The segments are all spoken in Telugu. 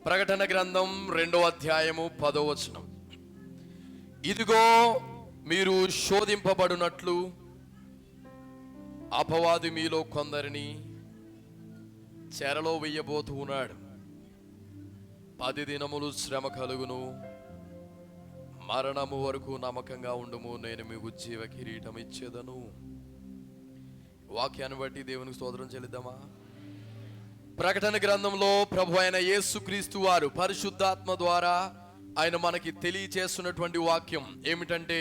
ప్రకటన గ్రంథం 2వ అధ్యాయము 10వ వచనం. ఇదిగో మీరు శోధింపబడినట్లు అపవాది మీలో కొందరిని చెరలో వెయ్యబోతూ ఉన్నాడు. 10 దినములు శ్రమ కలుగును, మరణము వరకు నమ్మకంగా ఉండుము, నేను మీకు జీవ కిరీటం ఇచ్చేదను. వాక్యాన్ని బట్టి దేవునికి స్తోత్రం చెల్లిద్దామా? ప్రకటన గ్రంథంలో ప్రభు అయిన యేసుక్రీస్తు వారు పరిశుద్ధాత్మ ద్వారా ఆయన మనకి తెలియచేస్తున్నటువంటి వాక్యం ఏమిటంటే,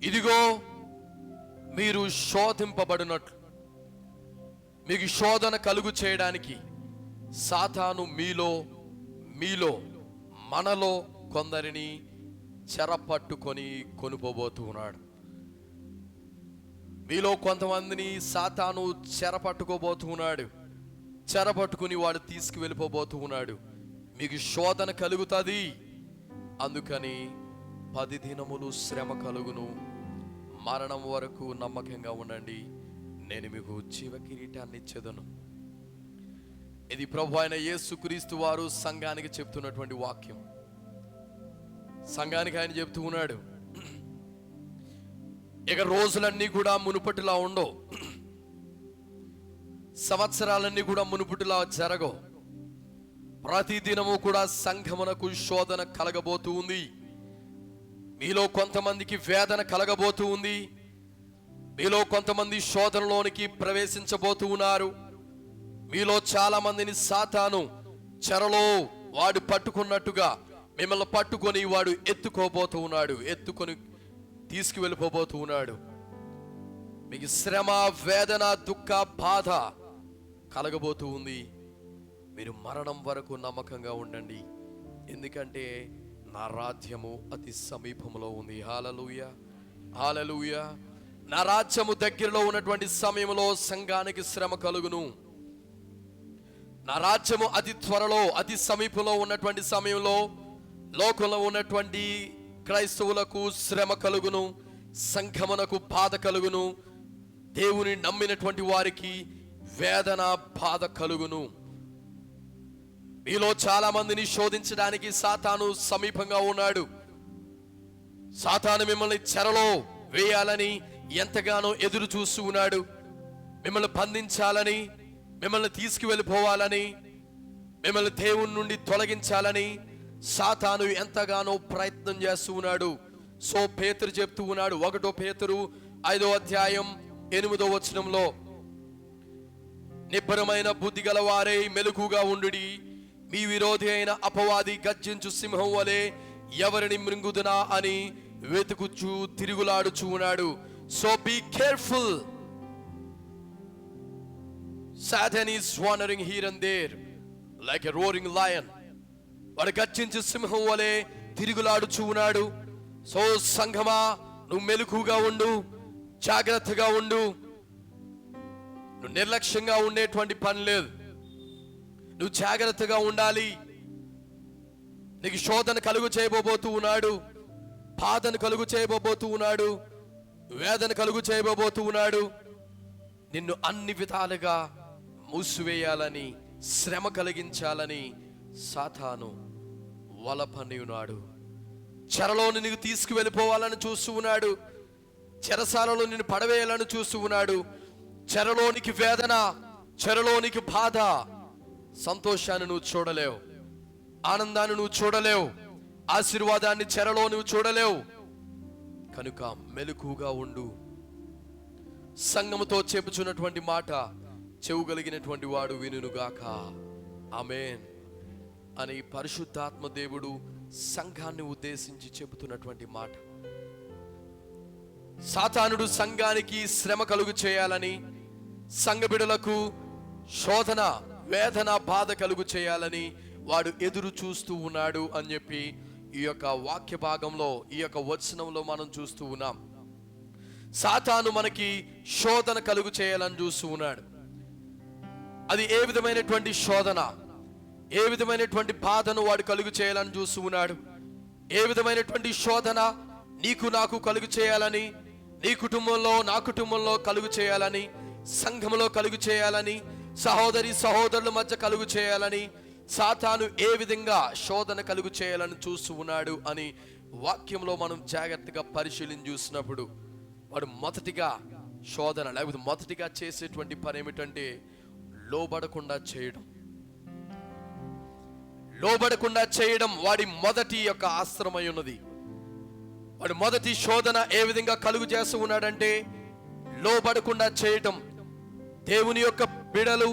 ఇదిగో మీరు శోధింపబడినట్లు, మీకు శోధన కలుగు చేయడానికి సాతాను మీలో మనలో కొందరిని చెరపట్టుకొని కొనుపోబోతూ ఉన్నాడు. మీలో కొంతమందిని సాతాను చెరపట్టుకోబోతూ ఉన్నాడు. చెరపట్టుకుని వాడు తీసుకువెళ్ళిపోబోతూ ఉన్నాడు. మీకు శోధన కలుగుతుంది, అందుకని 10 దినములు శ్రమ కలుగును, మరణం వరకు నమ్మకంగా ఉండండి, నేను మీకు జీవ కిరీటాన్ని ఇచ్చేదను. ఇది ప్రభు అయిన యేసుక్రీస్తు వారు సంఘానికి చెప్తున్నటువంటి వాక్యం. సంఘానికి ఆయన చెప్తూ ఉన్నాడు, ఇక రోజులన్నీ కూడా మునుపటిలా ఉండవు, సంవత్సరాలన్నీ కూడా మునుపటిలా జరగవు. ప్రతి దినము కూడా సంఘమునకు శోధన కలగబోతూ ఉంది. మీలో కొంతమందికి వేదన కలగబోతూ ఉంది. మీలో కొంతమంది శోధనలోనికి ప్రవేశించబోతూ ఉన్నారు. మీలో చాలా మందిని సాతాను చెరలో వాడు పట్టుకున్నట్టుగా మిమ్మల్ని పట్టుకొని వాడు ఎత్తుకోబోతూ ఉన్నాడు, ఎత్తుకొని తీసుకువెళ్ళిపోబోతూ ఉన్నాడు. మీకు శ్రమ, వేదన, దుఃఖ, బాధ కలగబోతూ ఉంది. మీరు మరణం వరకు నమ్మకంగా ఉండండి, ఎందుకంటే నా రాజ్యము అతి సమీపంలో ఉంది. హల్లెలూయా, హల్లెలూయా. నా రాజ్యము దగ్గరలో ఉన్నటువంటి సమయంలో సంఘానికి శ్రమ కలుగును. నా రాజ్యము అతి త్వరలో, అతి సమీపంలో ఉన్నటువంటి సమయంలో లోకంలో ఉన్నటువంటి క్రైస్తవులకు శ్రమ కలుగును, సంఘమునకు బాధ కలుగును, దేవుని నమ్మినటువంటి వారికి వేదన, బాధ కలుగును. మీలో చాలా మందిని శోధించడానికి సాతాను సమీపంగా ఉన్నాడు. సాతాను మిమ్మల్ని చెరలో వేయాలని ఎంతగానో ఎదురు చూస్తూ ఉన్నాడు. మిమ్మల్ని బంధించాలని, మిమ్మల్ని తీసుకువెళ్ళిపోవాలని, మిమ్మల్ని దేవుని నుండి తొలగించాలని సాతాను ఎంతగానో ప్రయత్నం చేస్తూ ఉన్నాడు. సో పేతురు చెప్తూ ఉన్నాడు, 1 పేతురు 5వ అధ్యాయం 8వ వచనంలో, నిబ్బరమైన బుద్ధి గల వారే మెలకుగా ఉండుడి, మీ విరోధి అయిన అపవాది గర్జించు సింహం వలె ఎవరిని మృంగుదునా అని వెతుకుచూ తిరుగులాడుచూ ఉన్నాడు. So be careful. Satan is wandering here and there like a roaring lion. వాడు గర్జించు సింహం వలె తిరుగులాడుచూ ఉన్నాడు. సో సంఘమా, నువ్వు మెలకుగా ఉండు, జాగ్రత్తగా ఉండు. నువ్వు నిర్లక్ష్యంగా ఉండేటువంటి పని లేదు, నువ్వు జాగ్రత్తగా ఉండాలి. నీకు శోధన కలుగు చేయబోతూ ఉన్నాడు, బాధను కలుగు చేయబోతూ ఉన్నాడు, వేదన కలుగు చేయబోతూ ఉన్నాడు. నిన్ను అన్ని విధాలుగా మూసివేయాలని, శ్రమ కలిగించాలని సాతాను వల పన్ని ఉన్నాడు. చెరలోని నీకు తీసుకువెళ్ళిపోవాలని చూస్తూ ఉన్నాడు. చెరసాలలో నిన్ను పడవేయాలని చూస్తూ ఉన్నాడు. చెరలోనికి వేదన, చెరలోనికి బాధ, సంతోషాన్ని నువ్వు చూడలేవు, ఆనందాన్ని నువ్వు చూడలేవు, ఆశీర్వాదాన్ని చెరలో నువ్వు చూడలేవు. కనుక మెలకుగా ఉండు. సంఘముతో చెప్పుచున్నటువంటి మాట చెవుగలిగినటువంటి వాడు వినుగాక. ఆమేన్ అని పరిశుద్ధాత్మ దేవుడు సంఘాన్ని ఉద్దేశించి చెబుతున్నటువంటి మాట. సాతానుడు సంఘానికి శ్రమ కలుగు చేయాలని, సంఘ బిడ్డలకు శోధన, వేదన, బాధ కలుగు చేయాలని వాడు ఎదురు చూస్తూ ఉన్నాడు అని చెప్పి ఈ యొక్క వాక్య భాగంలో, ఈ యొక్క వచనంలో మనం చూస్తూ ఉన్నాం. సాతాను మనకి శోధన కలుగు చేయాలని చూస్తూ ఉన్నాడు. అది ఏ విధమైనటువంటి శోధన, ఏ విధమైనటువంటి బాధను వాడు కలుగు చేయాలని చూస్తూ ఉన్నాడు. ఏ విధమైనటువంటి శోధన నీకు నాకు కలుగు చేయాలని, నీ కుటుంబంలో నా కుటుంబంలో కలుగు చేయాలని, సంఘములో కలుగు చేయాలని, సహోదరి సహోదరుల మధ్య కలుగు చేయాలని సాతాను ఏ విధంగా శోధన కలుగు చేయాలని చూస్తూ ఉన్నాడు అని వాక్యంలో మనం జాగ్రత్తగా పరిశీలించి చూసినప్పుడు, వాడు మొదటిగా శోధన లేకపోతే మొదటిగా చేసేటువంటి పని ఏమిటంటే లోబడకుండా చేయడం. లోబడకుండా చేయడం వాడి మొదటి యొక్క అస్త్రమై ఉన్నది. వాడు మొదటి శోధన ఏ విధంగా కలుగు చేస్తూ ఉన్నాడంటే లోబడకుండా చేయటం. దేవుని యొక్క బిడలు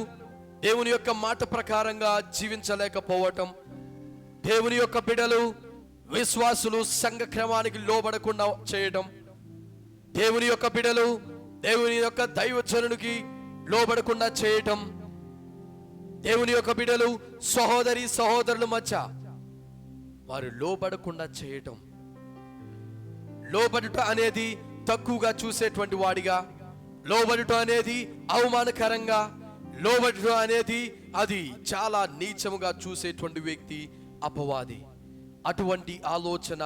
దేవుని యొక్క మాట ప్రకారంగా జీవించలేకపోవటం, దేవుని యొక్క బిడలు విశ్వాసులు సంఘ క్రమానికి లోబడకుండా చేయడం, దేవుని యొక్క బిడలు దేవుని యొక్క దైవజనునికి లోబడకుండా చేయటం, దేవుని యొక్క బిడలు సహోదరి సహోదరుల మధ్య వారు లోబడకుండా చేయటం. లోబడుట అనేది తక్కువగా చూసేటువంటి వాడిగా, లోబడుట అనేది అవమానకరంగా, లోబడుట అనేది అది చాలా నీచముగా చూసేటువంటి వ్యక్తి అపవాది. అటువంటి ఆలోచన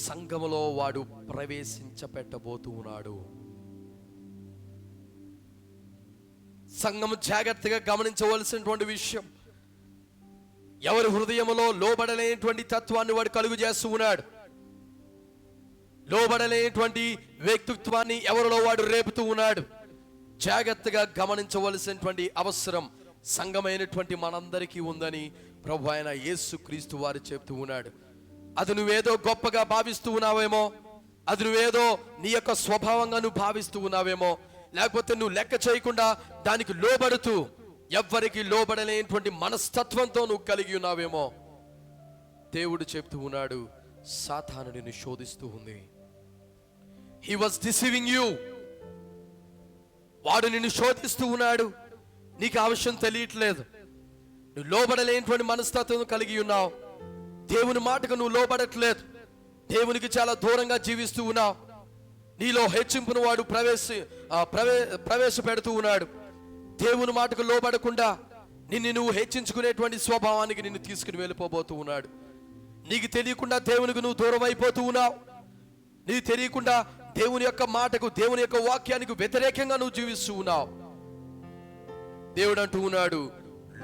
సంఘములో వాడు ప్రవేశించబెట్టబోతూ ఉన్నాడు. సంఘము జాగ్రత్తగా గమనించవలసినటువంటి విషయం, ఎవరి హృదయములో లోబడలేనటువంటి తత్వాన్ని వాడు కలుగు చేస్తూ ఉన్నాడు. లోబడలేనటువంటి వ్యక్తిత్వాన్ని ఎవరిలో వాడు రేపుతూ ఉన్నాడు. జాగ్రత్తగా గమనించవలసినటువంటి అవసరం సంఘమైనటువంటి మనందరికీ ఉందని ప్రభు అయిన యేసుక్రీస్తు వారు చెప్తూ ఉన్నాడు. అది నువ్వేదో గొప్పగా భావిస్తూ ఉన్నావేమో, అది నువ్వేదో నీ యొక్క స్వభావంగా నువ్వు భావిస్తూ ఉన్నావేమో, లేకపోతే నువ్వు లెక్క చేయకుండా దానికి లోబడుతూ ఎవ్వరికి లోబడలేనటువంటి మనస్తత్వంతో నువ్వు కలిగి ఉన్నావేమో. దేవుడు చెప్తూ ఉన్నాడు, సాతాను నిన్ను శోధిస్తూ ఉంది. He was deceiving you. వాడు నిన్ను శోధిస్తూ ఉన్నాడు. నీకు ఆ విషయం తెలియట్లేదు. నువ్వు లోబడలేనటువంటి మనస్తత్వం కలిగి ఉన్నావు. దేవుని మాటకు నువ్వు లోబడట్లేదు. దేవునికి చాలా దూరంగా జీవిస్తూ ఉన్నావు. నీలో హెచ్చింపును వాడు ప్రవేశపెడుతూ ఉన్నాడు. దేవుని మాటకు లోబడకుండా నువ్వు హెచ్చించుకునేటువంటి స్వభావానికి నిన్ను తీసుకుని వెళ్ళిపోబోతూ ఉన్నాడు. నీకు తెలియకుండా దేవునికి నువ్వు దూరం అయిపోతూ ఉన్నావు. నీకు తెలియకుండా దేవుని యొక్క మాటకు, దేవుని యొక్క వాక్యానికి వ్యతిరేకంగా నువ్వు జీవిస్తూ ఉన్నావు. దేవుడు అంటూ ఉన్నాడు,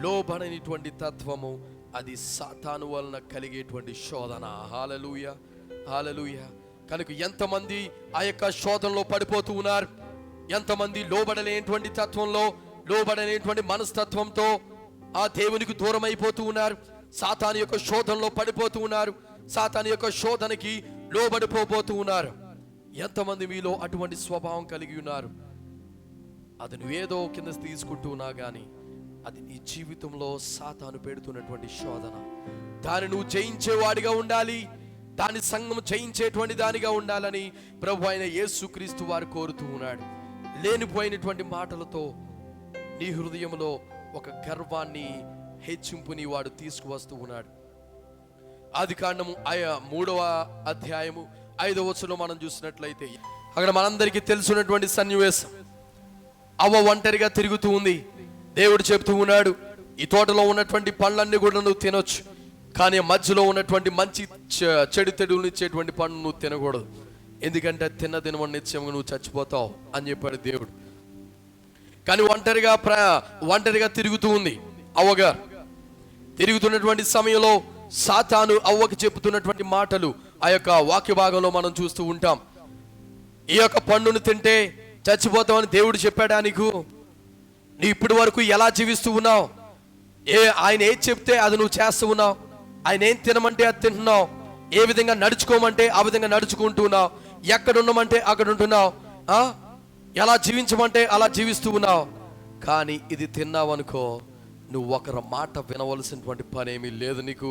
లోబడనిటువంటి తత్వము అది సాతాను వలన కలిగేటువంటి శోధన. హల్లెలూయా, హల్లెలూయా. కనుక ఎంతమంది ఆ యొక్క శోధనలో పడిపోతూ ఉన్నారు, ఎంతమంది లోబడలేనటువంటి తత్వంలో, లోబడలేనటువంటి మనస్తత్వంతో ఆ దేవునికి దూరం అయిపోతూ ఉన్నారు. సాతాను యొక్క శోధనలో పడిపోతూ ఉన్నారు. సాతాను యొక్క శోధనకి లోబడిపోతూ ఉన్నారు. ఎంతమంది మీలో అటువంటి స్వభావం కలిగి ఉన్నారు? అది నువ్వేదో కింద తీసుకుంటూ ఉన్నా కానీ అది నీ జీవితంలో సాతాను పెడుతున్నటువంటి శోధన. దాన్ని నువ్వు జయించేవాడిగా ఉండాలి, దాని సంఘం జయించేటువంటి దానిగా ఉండాలని ప్రభు అయిన యేసుక్రీస్తు వారు కోరుతూ ఉన్నాడు. లేనిపోయినటువంటి మాటలతో నీ హృదయంలో ఒక గర్వాన్ని, హెచ్చింపుని వాడు తీసుకువస్తూ ఉన్నాడు. ఆదికాండము 3వ అధ్యాయము 5వ వచనంలో మనం చూసినట్లయితే అక్కడ మనందరికీ తెలుసున్నటువంటి సన్నివేశం. అవ్వ ఒంటరిగా తిరుగుతూ ఉంది. దేవుడు చెప్తూ ఉన్నాడు, ఈ తోటలో ఉన్నటువంటి పండ్లన్నీ కూడా నువ్వు తినొచ్చు, కానీ మధ్యలో ఉన్నటువంటి మంచి చెడు తెడులు ఇచ్చేటువంటి పండు నువ్వు తినకూడదు, ఎందుకంటే తిన్న దినం నిత్యంగా నువ్వు చచ్చిపోతావు అని చెప్పాడు దేవుడు. కానీ ఒంటరిగా తిరుగుతూ ఉంది అవ్వగారు. తిరుగుతున్నటువంటి సమయంలో సాతాను అవ్వకి చెబుతున్నటువంటి మాటలు ఆ యొక్క వాక్య భాగంలో మనం చూస్తూ ఉంటాం. ఈ యొక్క పండును తింటే చచ్చిపోతామని దేవుడు చెప్పాడా నీకు? నీ ఇప్పటి వరకు ఎలా జీవిస్తూ ఉన్నావు? ఆయన ఏం చెప్తే అది నువ్వు చేస్తూ ఉన్నావు. ఆయన ఏం తినమంటే అది తింటున్నావు. ఏ విధంగా నడుచుకోమంటే ఆ విధంగా నడుచుకుంటున్నావు. ఎక్కడ ఉండమంటే అక్కడ ఉంటున్నావు. ఎలా జీవించమంటే అలా జీవిస్తూ ఉన్నావు. కానీ ఇది తిన్నావు అనుకో, నువ్వు ఒకరి మాట వినవలసినటువంటి పని ఏమీ లేదు నీకు.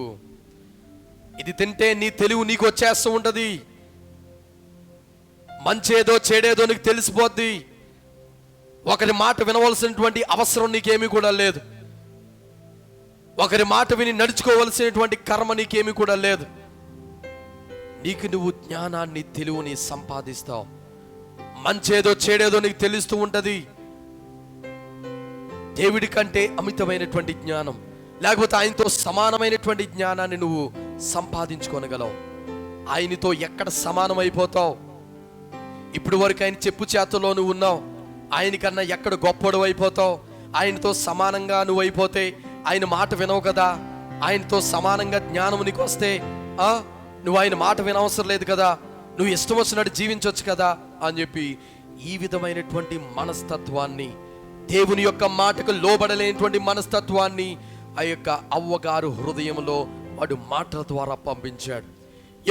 ఇది తింటే నీ తెలివి నీకు వచ్చేస్తూ ఉంటది. మంచేదో చెడేదో నీకు తెలిసిపోద్ది. ఒకరి మాట వినవలసినటువంటి అవసరం నీకేమీ కూడా లేదు. ఒకరి మాట విని నడుచుకోవలసినటువంటి కర్మ నీకేమీ కూడా లేదు. నీకు నువ్వు జ్ఞానాన్ని, తెలివిని సంపాదిస్తావు. మంచేదో చెడేదో నీకు తెలుస్తూ ఉంటది. దేవుడి కంటే అమితమైనటువంటి జ్ఞానం, లేకపోతే ఆయనతో సమానమైనటువంటి జ్ఞానాన్ని నువ్వు సంపాదించుకోనగలవు. ఆయనతో ఎక్కడ సమానమైపోతావు? ఇప్పుడు వరకు ఆయన చెప్పు చేతలో నువ్వు ఉన్నావు. ఆయనకన్నా ఎక్కడ గొప్పడు అయిపోతావు? ఆయనతో సమానంగా నువ్వు అయిపోతే ఆయన మాట వినవు కదా, ఆయనతో సమానంగా జ్ఞానం నీకు వస్తే నువ్వు ఆయన మాట వినవసరం లేదు కదా, నువ్వు ఇష్టం వచ్చినట్టు జీవించవచ్చు కదా అని చెప్పి ఈ విధమైనటువంటి మనస్తత్వాన్ని, దేవుని యొక్క మాటకు లోబడలేనటువంటి మనస్తత్వాన్ని ఆ యొక్క అవ్వగారు హృదయంలో వాడు మాటల ద్వారా పంపించాడు.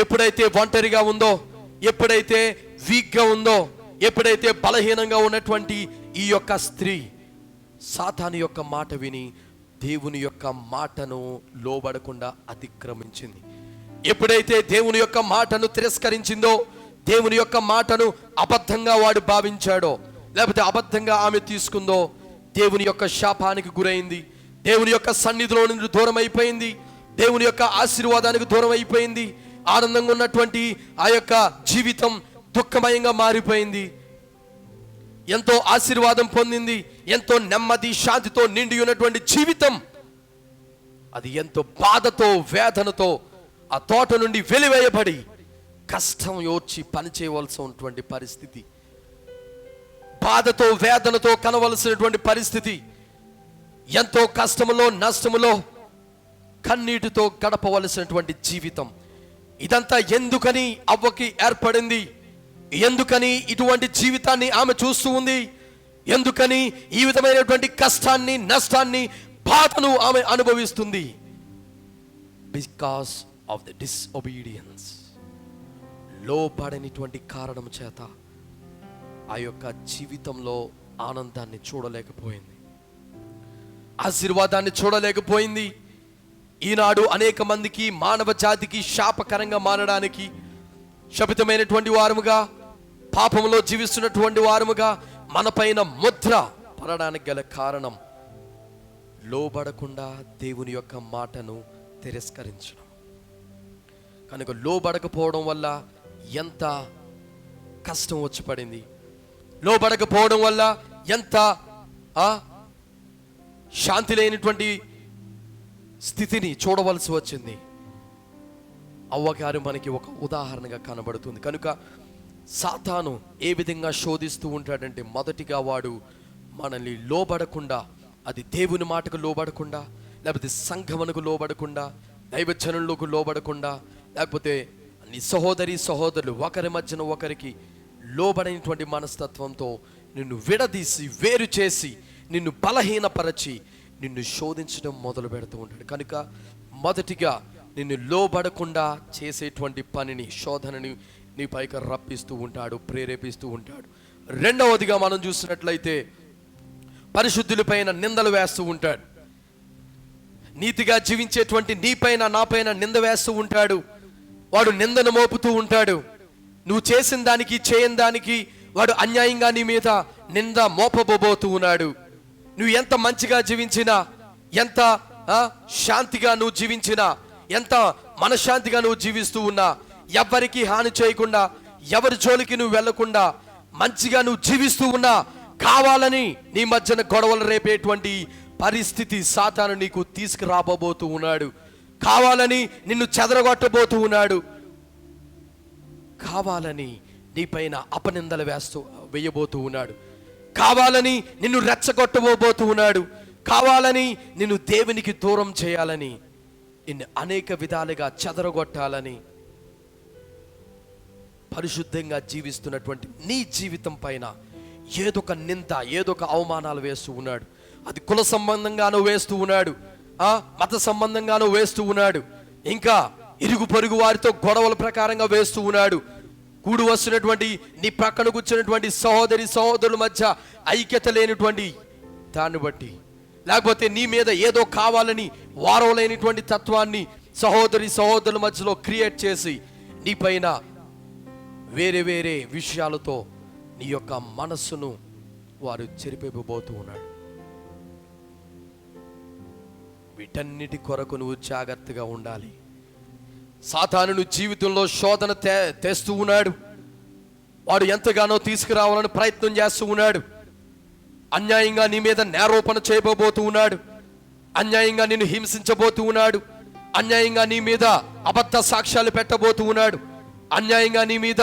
ఎప్పుడైతే ఒంటరిగా ఉందో, ఎప్పుడైతే వీక్గా ఉందో, ఎప్పుడైతే బలహీనంగా ఉన్నటువంటి ఈ యొక్క స్త్రీ సాతాను యొక్క మాట విని దేవుని యొక్క మాటను లోబడకుండా అతిక్రమించింది. ఎప్పుడైతే దేవుని యొక్క మాటను తిరస్కరించిందో, దేవుని యొక్క మాటను అబద్ధంగా వాడు భావించాడో, లేకపోతే అబద్ధంగా ఆమె తీసుకుందో, దేవుని యొక్క శాపానికి గురైంది, దేవుని యొక్క సన్నిధిలో నుండి దూరం అయిపోయింది, దేవుని యొక్క ఆశీర్వాదానికి దూరం అయిపోయింది. ఆనందంగా ఉన్నటువంటి ఆ యొక్క జీవితం దుఃఖమయంగా మారిపోయింది. ఎంతో ఆశీర్వాదం పొందింది, ఎంతో నెమ్మది శాంతితో నిండి ఉన్నటువంటి జీవితం అది ఎంతో బాధతో వేదనతో ఆ తోట నుండి వెలివేయబడి కష్టం యోర్చి పని చేయవలసి ఉన్నటువంటి పరిస్థితి, బాధతో వేదనతో కనవలసినటువంటి పరిస్థితి, ఎంతో కష్టములో నష్టములో కన్నీటితో గడపవలసినటువంటి జీవితం. ఇదంతా ఎందుకని అవ్వకి ఏర్పడింది? ఎందుకని ఇటువంటి జీవితాన్ని ఆమె చూస్తూ ఉంది? ఎందుకని ఈ విధమైనటువంటి కష్టాన్ని, నష్టాన్ని, బాధను ఆమె అనుభవిస్తుంది? Because of the disobedience. లోబడనిటువంటి కారణం చేత ఆ యొక్క జీవితంలో ఆనందాన్ని చూడలేకపోయింది, ఆశీర్వాదాన్ని చూడలేకపోయింది. ఈనాడు అనేక మందికి, మానవ జాతికి శాపకరంగా మారడానికి, శపితమైనటువంటి వారముగా, పాపంలో జీవిస్తున్నటువంటి వారముగా మనపైన ముద్ర పడడానికి గల కారణం లోబడకుండా దేవుని యొక్క మాటను తిరస్కరించడం. కనుక లోబడకపోవడం వల్ల ఎంత కష్టం వచ్చి పడింది, లోబడకపోవడం వల్ల ఎంత శాంతి లేనిటువంటి స్థితిని చూడవలసి వచ్చింది. అవ్వగారు మనకి ఒక ఉదాహరణగా కనబడుతుంది. కనుక సాతాను ఏ విధంగా శోధిస్తూ ఉంటాడంటే, మొదటిగా వాడు మనల్ని లోబడకుండా, అది దేవుని మాటకు లోబడకుండా, లేకపోతే సంఘమునకు లోబడకుండా, దైవజనులకు లోబడకుండా, లేకపోతే నీ సహోదరి సహోదరులు ఒకరి మధ్యన ఒకరికి లోబడైనటువంటి మనస్తత్వంతో నిన్ను విడదీసి వేరు చేసి నిన్ను బలహీనపరచి నిన్ను శోధించడం మొదలు పెడుతూ ఉంటాడు. కనుక మొదటిగా నిన్ను లోబడకుండా చేసేటువంటి పనిని, శోధనని నీ పైకి రప్పిస్తూ ఉంటాడు, ప్రేరేపిస్తూ ఉంటాడు. రెండవదిగా మనం చూసినట్లయితే పరిశుద్ధులపైన నిందలు వేస్తూ ఉంటాడు. నీతిగా జీవించేటువంటి నీపైన, నాపైన నింద వేస్తూ ఉంటాడు. వాడు నిందను మోపుతూ ఉంటాడు. నువ్వు చేసిన దానికి, చేయని దానికి వాడు అన్యాయంగా నీ మీద నింద మోపబోతూ ఉన్నాడు. నువ్వు ఎంత మంచిగా జీవించినా, ఎంత శాంతిగా నువ్వు జీవించినా, ఎంత మనశ్శాంతిగా నువ్వు జీవిస్తూ ఉన్నా, ఎవరికి హాని చేయకుండా, ఎవరి జోలికి నువ్వు వెళ్లకుండా మంచిగా నువ్వు జీవిస్తూ ఉన్నా, కావాలని నీ మధ్యన గొడవలు రేపేటువంటి పరిస్థితి సాతాను నీకు తీసుకురాబోతూ ఉన్నాడు. కావాలని నిన్ను చెదరగొట్టబోతూ ఉన్నాడు. కావాలని నీపైన అపనిందలు వేయబోతూ ఉన్నాడు. కావాలని నిన్ను రెచ్చగొట్టబోతూ ఉన్నాడు. కావాలని నిన్ను దేవునికి దూరం చేయాలని, నిన్ను అనేక విధాలుగా చెదరగొట్టాలని, పరిశుద్ధంగా జీవిస్తున్నటువంటి నీ జీవితం పైన ఏదొక నింద, ఏదొక అవమానాలు వేస్తూ ఉన్నాడు. అది కుల సంబంధంగానూ వేస్తూ ఉన్నాడు, మత సంబంధంగానూ వేస్తూ ఉన్నాడు, ఇంకా ఇరుగు పొరుగు వారితో గొడవల ప్రకారంగా వేస్తూ ఉన్నాడు. కూడి వస్తున్నటువంటి నీ ప్రక్కన కూర్చున్నటువంటి సహోదరి సహోదరుల మధ్య ఐక్యత లేనిటువంటి దాన్ని బట్టి, లేకపోతే నీ మీద ఏదో కావాలని వారం లేనిటువంటి తత్వాన్ని సహోదరి సహోదరుల మధ్యలో క్రియేట్ చేసి నీ పైన వేరే వేరే విషయాలతో నీ యొక్క మనస్సును వారు చెరిపేయబోతూ ఉన్నాడు. వీటన్నిటి కొరకు నువ్వు జాగ్రత్తగా ఉండాలి. సాతాను జీవితంలో శోధన తెస్తూ ఉన్నాడు. వాడు ఎంతగానో తీసుకురావాలని ప్రయత్నం చేస్తూ ఉన్నాడు. అన్యాయంగా నీ మీద నేరోపణ చేయబోతూ ఉన్నాడు. అన్యాయంగా నిన్ను హింసించబోతూ ఉన్నాడు. అన్యాయంగా నీ మీద అబద్ధ సాక్ష్యాలు పెట్టబోతూ ఉన్నాడు. అన్యాయంగా నీ మీద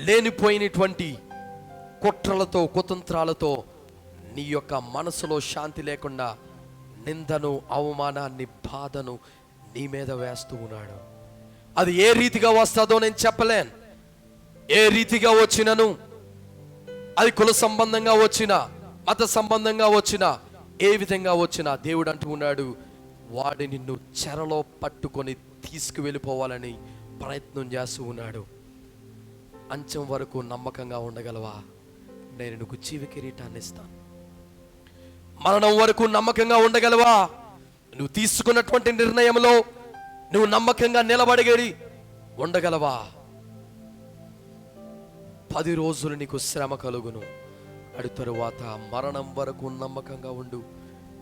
లేనిపోయినటువంటి కుట్రలతో, కుతంత్రాలతో నీ యొక్క మనసులో శాంతి లేకుండా నిందను, అవమానాన్ని, బాధను నీ మీద వేస్తూ ఉన్నాడు. అది ఏ రీతిగా వస్తుందో నేను చెప్పలేను. ఏ రీతిగా వచ్చినను, అది కుల సంబంధంగా వచ్చినా, మత సంబంధంగా వచ్చినా, ఏ విధంగా వచ్చినా దేవుడు అంటూ ఉన్నాడు, వాడి నిన్ను చెరలో పట్టుకొని తీసుకువెళ్ళిపోవాలని ప్రయత్నం చేస్తూ ఉన్నాడు. అంచెం వరకు నమ్మకంగా ఉండగలవా? నేను నీకు జీవ కిరీటాన్ని ఇస్తాను. మరణం వరకు నమ్మకంగా ఉండగలవా? నువ్వు తీసుకున్నటువంటి నిర్ణయంలో నువ్వు నమ్మకంగా నిలబడగలి ఉండగలవా? 10 రోజులు నీకు శ్రమ కలుగును, అటు తరువాత మరణం వరకు నమ్మకంగా ఉండు,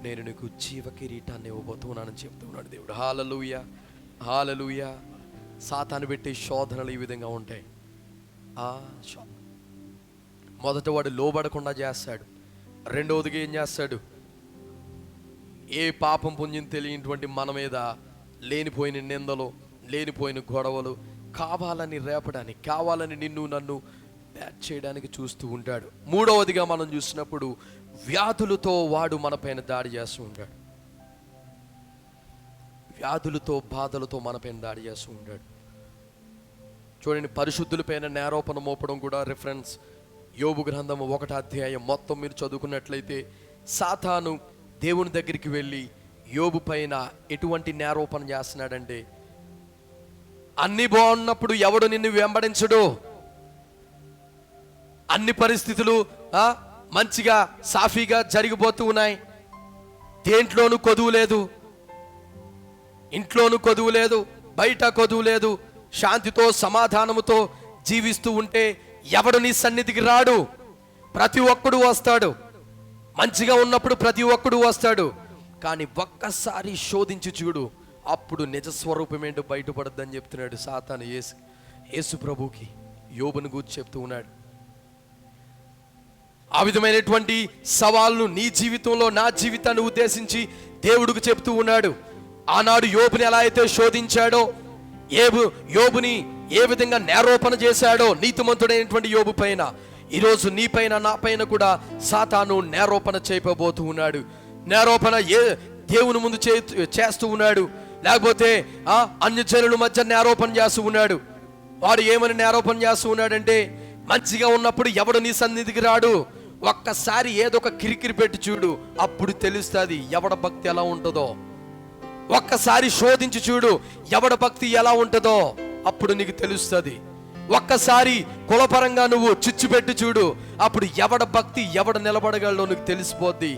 నేను నీకు జీవ కిరీటాన్ని ఇవ్వబోతున్నానని చెప్తున్నాడు దేవుడు. హల్లెలూయా, హల్లెలూయా. సాతాను పెట్టే శోధనలు ఈ విధంగా ఉంటాయి. మొదట వాడు లోబడకుండా చేస్తాడు. రెండవదిగా ఏం చేస్తాడు? ఏ పాపం పుణ్యం తెలియనటువంటి మన మీద లేనిపోయిన నిందలు, లేనిపోయిన గొడవలు కావాలని రేపడానికి, కావాలని నిన్ను నన్ను బ్యాట్ చేయడానికి చూస్తూ ఉంటాడు. మూడవదిగా మనం చూసినప్పుడు వ్యాధులతో వాడు మన పైన దాడి చేస్తూ ఉంటాడు. వ్యాధులతో, బాధలతో మన పైన దాడి చేస్తూ ఉంటాడు. చూడండి, పరిశుద్ధుల పైన నేరోపణ మోపడం కూడా రిఫరెన్స్ యోబు గ్రంథము 1వ అధ్యాయం మొత్తం మీరు చదువుకున్నట్లయితే, సాతాను దేవుని దగ్గరికి వెళ్ళి యోబు పైన ఎటువంటి నేరోపణ చేస్తున్నాడంటే, అన్ని బాగున్నప్పుడు ఎవడు నిన్ను వెంబడించడు, అన్ని పరిస్థితులు మంచిగా సాఫీగా జరిగిపోతూ ఉన్నాయి, దేంట్లోనూ కొదువు లేదు, ఇంట్లోనూ కొదువు లేదు, బయట కొదువు లేదు, శాంతితో సమాధానముతో జీవిస్తూ ఉంటే ఎవడు నీ సన్నిధికి రాడు. ప్రతి ఒక్కడు వస్తాడు, మంచిగా ఉన్నప్పుడు ప్రతి ఒక్కడు వస్తాడు. కానీ ఒక్కసారి శోధించి చూడు, అప్పుడు నిజ స్వరూపం ఏంటో బయటపడద్దని చెప్తున్నాడు సాతాను యేసు ప్రభుకి యోబును గూర్చి చెప్తూ ఉన్నాడు. ఆ విధమైనటువంటి సవాళ్ళు నీ జీవితంలో, నా జీవితాన్ని ఉద్దేశించి దేవుడికి చెప్తూ ఉన్నాడు. ఆనాడు యోబుని ఎలా అయితే శోధించాడో, యోబుని ఏ విధంగా నేరోపణ చేశాడో నీతిమంతుడైనటువంటి యోబు పైన, ఈరోజు నీ పైన, నా పైన కూడా సాతాను నేరోపణ చేయబోతూ ఉన్నాడు. నేరోపణ దేవుని ముందు చేస్తూ ఉన్నాడు, లేకపోతే అన్యజనుల మధ్య నేరోపణ చేస్తూ ఉన్నాడు. వాడు ఏమని నేరోపణ చేస్తూ ఉన్నాడంటే, మంచిగా ఉన్నప్పుడు ఎవడు నీ సన్నిధికి రాడు, ఒక్కసారి ఏదో ఒక కిరికిరి పెట్టి చూడు, అప్పుడు తెలుస్తుంది ఎవడ భక్తి ఎలా ఉంటుందో. ఒక్కసారి శోధించి చూడు, ఎవడ భక్తి ఎలా ఉంటుందో, అప్పుడు నీకు తెలుస్తుంది. ఒక్కసారి కులపరంగా నువ్వు చిచ్చు పెట్టి చూడు, అప్పుడు ఎవడ భక్తి ఎవడ నిలబడగలడో నీకు తెలిసిపోద్ది.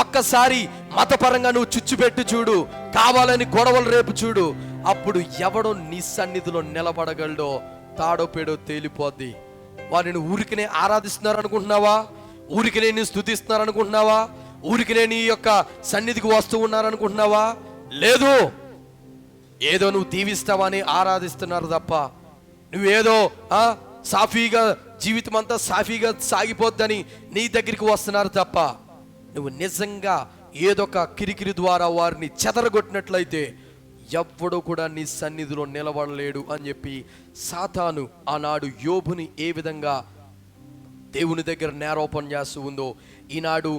ఒక్కసారి మతపరంగా నువ్వు చిచ్చు పెట్టి చూడు, కావాలని గొడవలు రేపు చూడు, అప్పుడు ఎవడో నీ సన్నిధిలో నిలబడగలడో తాడో పేడో తేలిపోద్ది. వారిని ఊరికినే ఆరాధిస్తున్నారు అనుకుంటున్నావా? ఊరికినే నీ స్తుతిస్తున్నారు అనుకుంటున్నావా? ఊరికినే నీ యొక్క సన్నిధికి వస్తూ ఉన్నారు అనుకుంటున్నావా? లేదు, ఏదో నువ్వు దీవిస్తావని ఆరాధిస్తున్నారు తప్ప, నువ్వేదో సాఫీగా జీవితం అంతా సాఫీగా సాగిపోద్దని నీ దగ్గరికి వస్తున్నారు తప్ప, నువ్వు నిజంగా ఏదొక కిరికిరి ద్వారా వారిని చెదరగొట్టినట్లయితే ఎవ్వడూ కూడా నీ సన్నిధిలో నిలబడలేడు అని చెప్పి సాతాను ఆనాడు యోబుని ఏ విధంగా దేవుని దగ్గర నేరోపణ చేస్తూ ఉందో, ఈనాడు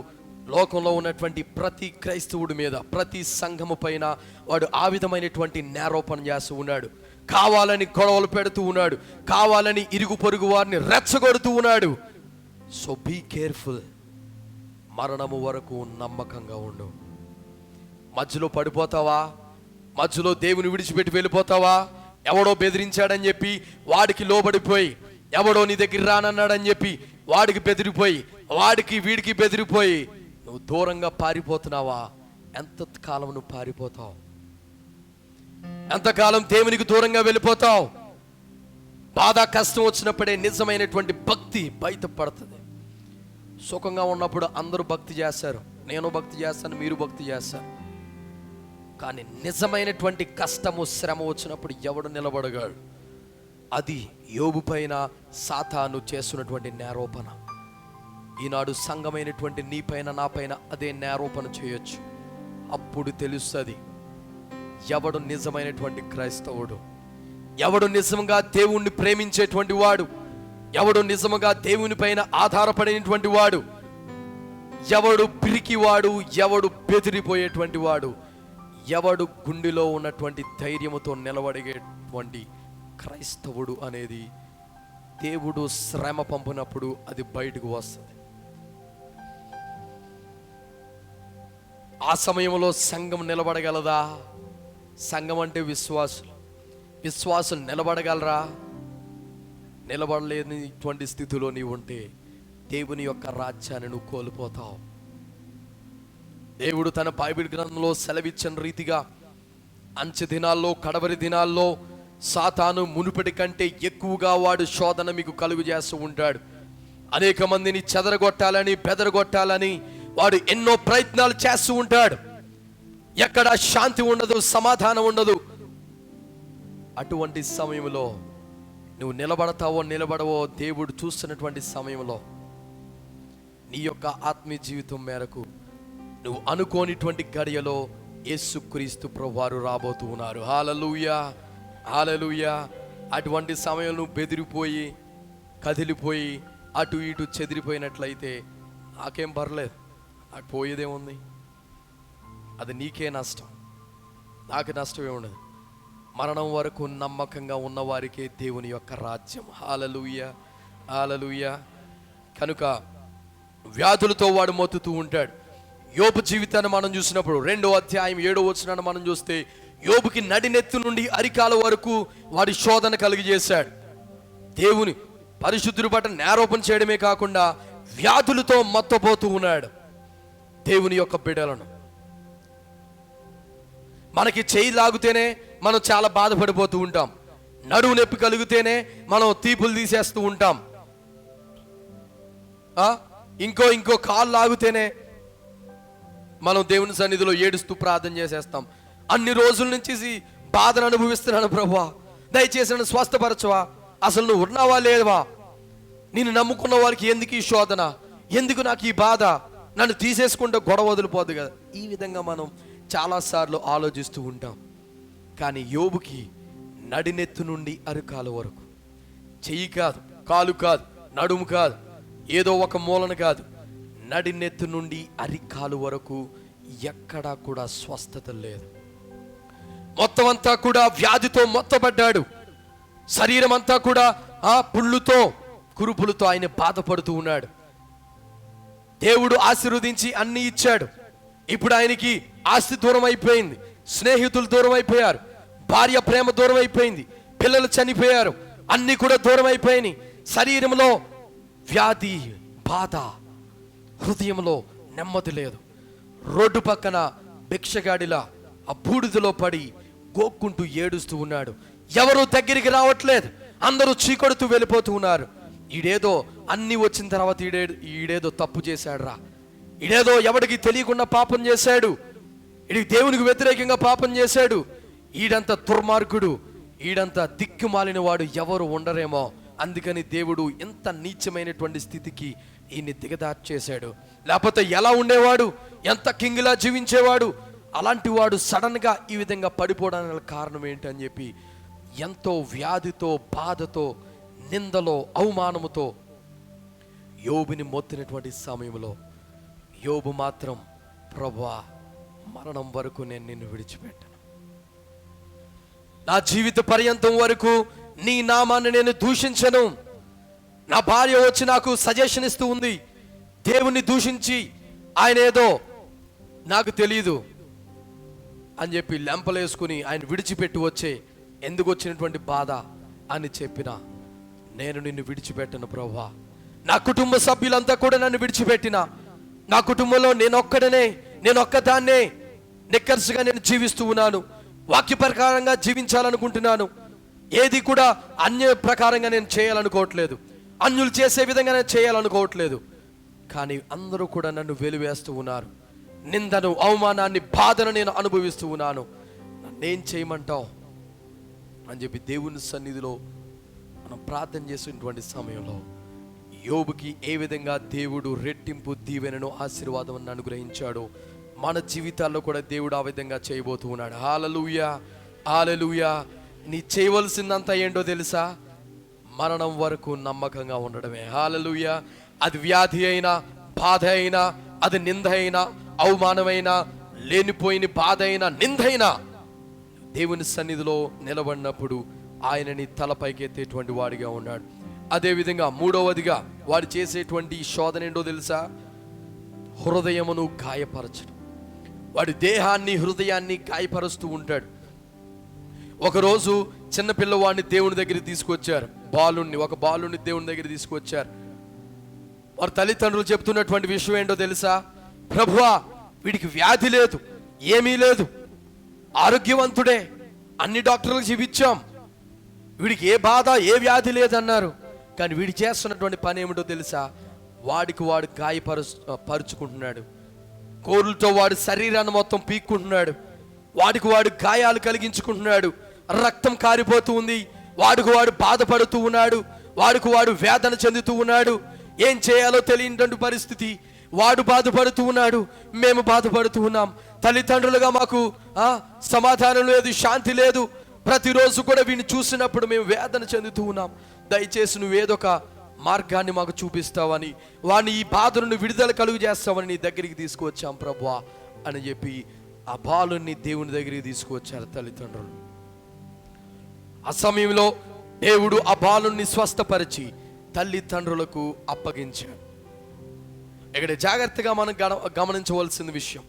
లోకంలో ఉన్నటువంటి ప్రతి క్రైస్తవుడి మీద, ప్రతి సంఘము పైన వాడు ఆ విధమైనటువంటి నేరోపణ చేస్తూ ఉన్నాడు. కావాలని గొడవలు పెడుతూ ఉన్నాడు, కావాలని ఇరుగు పొరుగు వారిని రెచ్చగొడుతూ ఉన్నాడు. So be careful. మరణము వరకు నమ్మకంగా ఉండు. మధ్యలో పడిపోతావా? మధ్యలో దేవుని విడిచిపెట్టి వెళ్ళిపోతావా? ఎవడో బెదిరించాడని చెప్పి వాడికి లోబడిపోయి, ఎవడో నీ దగ్గర రానన్నాడని చెప్పి వాడికి బెదిరిపోయి, వాడికి వీడికి బెదిరిపోయి నువ్వు దూరంగా పారిపోతున్నావా? ఎంతకాలం నువ్వు పారిపోతావు? ఎంతకాలం దేవునికి దూరంగా వెళ్ళిపోతావు? బాధ కష్టం వచ్చినప్పుడే నిజమైనటువంటి భక్తి బయటపడుతుంది. సుఖంగా ఉన్నప్పుడు అందరూ భక్తి చేస్తారు, నేను భక్తి చేస్తాను, మీరు భక్తి చేస్తారు. కానీ నిజమైనటువంటి కష్టము, శ్రమ వచ్చినప్పుడు ఎవడు నిలబడగాడు? అది యోబు పైన సాతాను చేస్తున్నటువంటి నేరోపణ. ఈనాడు సంఘమైనటువంటి నీ పైన, నా పైన అదే నేరోపణ చేయొచ్చు. అప్పుడు తెలుస్తుంది ఎవడు నిజమైనటువంటి క్రైస్తవుడు, ఎవడు నిజంగా దేవుణ్ణి ప్రేమించేటువంటి వాడు, ఎవడు నిజంగా దేవుని పైన ఆధారపడినటువంటి వాడు, ఎవడు పిరికివాడు, ఎవడు బెదిరిపోయేటువంటి వాడు, ఎవడు గుండెలో ఉన్నటువంటి ధైర్యముతో నిలబడేటువంటి క్రైస్తవుడు అనేది దేవుడు శ్రమ పంపినప్పుడు అది బయటకు వస్తుంది. ఆ సమయంలో సంఘం నిలబడగలదా? సంఘం అంటే విశ్వాసులు నిలబడగలరా? నిలబడలేనిటువంటి స్థితిలో నీవు ఉంటే దేవుని యొక్క రాజ్యాన్ని నువ్వు కోల్పోతావు. దేవుడు తన బైబిల్ గ్రంథంలో సెలవిచ్చిన రీతిగా అంచె దినాల్లో, కడవరి దినాల్లో సాతాను మునుపటి కంటే ఎక్కువగా వాడు శోధన మీకు కలుగు చేస్తూ ఉంటాడు. అనేక మందిని చెదరగొట్టాలని, బెదరగొట్టాలని వాడు ఎన్నో ప్రయత్నాలు చేస్తూ ఉంటాడు. ఎక్కడ శాంతి ఉండదు, సమాధానం ఉండదు. అటువంటి సమయంలో నువ్వు నిలబడతావో నిలబడవో దేవుడు చూస్తున్నటువంటి సమయంలో నీ యొక్క ఆత్మీయ జీవితం మేరకు నువ్వు అనుకోనిటువంటి గడియలో యేసుక్రీస్తు ప్రభువారు రాబోతూ ఉన్నారు. హల్లెలూయా, హల్లెలూయా. అటువంటి సమయంలో నువ్వు బెదిరిపోయి, కదిలిపోయి, అటు ఇటు చెదిరిపోయినట్లయితే నాకేం పర్లేదు, నాకు పోయేదేముంది, అది నీకే నష్టం, నాకు నష్టమే ఉండదు. మరణం వరకు నమ్మకంగా ఉన్నవారికే దేవుని యొక్క రాజ్యం. హల్లెలూయా, హల్లెలూయా. కనుక వ్యాధులతో వాడు మొత్తుతూ ఉంటాడు. యోబు జీవితాన్ని మనం చూసినప్పుడు 2వ అధ్యాయం 7వ వచనాన్ని మనం చూస్తే యోబుకి నడినెత్తు నుండి అరికాల వరకు వాడి శోధన కలిగజేశాడు. దేవుని పరిశుద్ధుడి పట్ల నేరోపణ చేయడమే కాకుండా వ్యాధులతో మొత్తపోతూ ఉన్నాడు. దేవుని యొక్క బిడ్డలను మనకి చేయి లాగితేనే మనం చాలా బాధపడిపోతూ ఉంటాం. నడువు నొప్పి కలిగితేనే మనం తీపులు తీసేస్తూ ఉంటాం. ఇంకో కాళ్ళు లాగితేనే మనం దేవుని సన్నిధిలో ఏడుస్తూ ప్రార్థన చేసేస్తాం. అన్ని రోజుల నుంచి బాధను అనుభవిస్తున్నాను ప్రభువా, దయచేసి నన్ను స్వస్థపరచవా, అసలు నువ్వు ఉన్నావా లేవా, నేను నమ్ముకున్న వారికి ఎందుకు ఈ శోధన, ఎందుకు నాకు ఈ బాధ, నన్ను తీసేసుకుంటే గొడవ వదిలిపోదు కదా. ఈ విధంగా మనం చాలాసార్లు ఆలోచిస్తూ ఉంటాం. కానీ యోబుకి నడినెత్తు నుండి అరికాల వరకు, చెయ్యి కాదు, కాలు కాదు, నడుము కాదు, ఏదో ఒక మూలన కాదు, నడినెత్తు నుండి అరికాలు వరకు ఎక్కడా కూడా స్వస్థత లేదు. మొత్తం అంతా కూడా వ్యాధితో మొత్తపడ్డాడు. శరీరం అంతా కూడా పుళ్ళుతో, కురుపులతో ఆయన బాధపడుతూ ఉన్నాడు. దేవుడు ఆశీర్వదించి అన్ని ఇచ్చాడు. ఇప్పుడు ఆయనకి ఆస్తి దూరం అయిపోయింది, స్నేహితులు దూరం అయిపోయారు, భార్య ప్రేమ దూరం అయిపోయింది, పిల్లలు చనిపోయారు, అన్ని కూడా దూరం అయిపోయినాయి. శరీరంలో వ్యాధి, బాధ, హృదయంలో నెమ్మది లేదు. రోడ్డు పక్కన భిక్షగాడిలా ఆ బూడిదలో పడి గోక్కుంటూ ఏడుస్తూ ఉన్నాడు. ఎవరు దగ్గరికి రావట్లేదు, అందరూ చీకొడుతూ వెళ్ళిపోతూ ఉన్నారు. ఈడేదో అన్ని వచ్చిన తర్వాత ఈడేదో తప్పు చేశాడు రా, ఈడేదో ఎవడికి తెలియకుండా పాపం చేశాడు, ఈడికి దేవునికి వ్యతిరేకంగా పాపం చేశాడు, ఈడంత దుర్మార్గుడు, ఈడంత దిక్కుమాలిన వాడు ఎవరు ఉండరేమో, అందుకని దేవుడు ఎంత నీచమైనటువంటి స్థితికి ఈయన్ని దిగదార్చేశాడు. లేకపోతే ఎలా ఉండేవాడు, ఎంత కింగిలా జీవించేవాడు, అలాంటి వాడు సడన్గా ఈ విధంగా పడిపోవడానికి కారణం ఏంటి అని చెప్పి ఎంతో వ్యాధితో, బాధతో, నిందలో, అవమానముతో యోబుని మొత్తినటువంటి సమయంలో యోబు మాత్రం, ప్రభువా మరణం వరకు నేను నిన్ను విడిచిపెట్టను, నా జీవిత పర్యంతం వరకు నీ నామాన్ని నేను దూషించను. నా భార్య వచ్చి నాకు సజెషన్ ఇస్తూ ఉంది, దేవుణ్ణి దూషించి ఆయన ఏదో నాకు తెలియదు అని చెప్పి లెంపలేసుకుని ఆయన విడిచిపెట్టి వచ్చే ఎందుకు వచ్చినటువంటి బాధ అని చెప్పినా నేను నిన్ను విడిచిపెట్టను ప్రభువా. నా కుటుంబ సభ్యులంతా కూడా నన్ను విడిచిపెట్టిన, నా కుటుంబంలో నేను ఒక్కదాన్నే నిక్కర్సుగా నేను జీవిస్తూ ఉన్నాను, వాక్య ప్రకారంగా జీవించాలనుకుంటున్నాను, ఏది కూడా అన్య ప్రకారంగా నేను చేయాలనుకోవట్లేదు, అన్యులు చేసే విధంగా నేను చేయాలనుకోవట్లేదు. కానీ అందరూ కూడా నన్ను వెలివేస్తూ ఉన్నారు, నిందను, అవమానాన్ని, బాధను నేను అనుభవిస్తూ ఉన్నాను, నన్నేం చేయమంటావు అని చెప్పి దేవుని సన్నిధిలో మనం ప్రార్థన చేసినటువంటి సమయంలో యోబుకి ఏ విధంగా దేవుడు రెట్టింపు దీవెనను, ఆశీర్వాదం అనుగ్రహించాడో మన జీవితాల్లో కూడా దేవుడు ఆ విధంగా చేయబోతూ ఉన్నాడు. హల్లెలూయా, హల్లెలూయా. నీ చేయవలసిందంతా ఏంటో తెలుసా? మరణం వరకు నమ్మకంగా ఉండడమే. హల్లెలూయా. అది వ్యాధి అయినా, బాధ అయినా, అది నింద అయినా, అవమానమైన, లేనిపోయిన బాధ అయినా, నిందైనా దేవుని సన్నిధిలో నిలబడినప్పుడు ఆయనని తలపైకి ఎత్తేటువంటి వాడిగా ఉన్నాడు. అదేవిధంగా మూడవదిగా వాడు చేసేటువంటి శోధన ఏంటో తెలుసా? హృదయమును గాయపరచడం. వాడి దేహాన్ని, హృదయాన్ని గాయపరుస్తూ ఉంటాడు. ఒకరోజు చిన్న పిల్లవాడిని దేవుని దగ్గరికి తీసుకొచ్చారు. ఒక బాలుని దేవుని దగ్గర తీసుకొచ్చారు. వారి తల్లిదండ్రులు చెప్తున్నటువంటి విషయం ఏంటో తెలుసా? ప్రభువా, వీడికి వ్యాధి లేదు, ఏమీ లేదు, ఆరోగ్యవంతుడే, అన్ని డాక్టర్లకు చూపించాం, వీడికి ఏ బాధ, ఏ వ్యాధి లేదన్నారు. కానీ వీడి చేస్తున్నటువంటి పని ఏమిటో తెలుసా? వాడికి వాడు పరుచుకుంటున్నాడు. కోరులతో వాడు శరీరాన్ని మొత్తం పీక్కుంటున్నాడు. వాడికి వాడు గాయాలు కలిగించుకుంటున్నాడు. రక్తం కారిపోతూ ఉంది. వాడికి వాడు బాధపడుతూ ఉన్నాడు. వాడికి వాడు వేదన చెందుతూ ఉన్నాడు. ఏం చేయాలో తెలియనటువంటి పరిస్థితి. వాడు బాధపడుతూ ఉన్నాడు, మేము బాధపడుతూ ఉన్నాం. తల్లిదండ్రులుగా మాకు సమాధానం లేదు, శాంతి లేదు. ప్రతిరోజు కూడా వీడిని చూసినప్పుడు మేము వేదన చెందుతూ ఉన్నాం. దయచేసి నువ్వేదొక మార్గాన్ని మాకు చూపిస్తావని, వాడిని ఈ బాధను విడుదల కలుగు చేస్తావని నీ దగ్గరికి తీసుకువచ్చాం ప్రభువా అని చెప్పి ఆ బాలుని దేవుని దగ్గరికి తీసుకువచ్చారు తల్లిదండ్రులు. ఆ సమయంలో దేవుడు ఆ బాలుని స్వస్థపరిచి తల్లిదండ్రులకు అప్పగించాడు. ఇక్కడ జాగ్రత్తగా మనం గమనించవలసిన విషయం,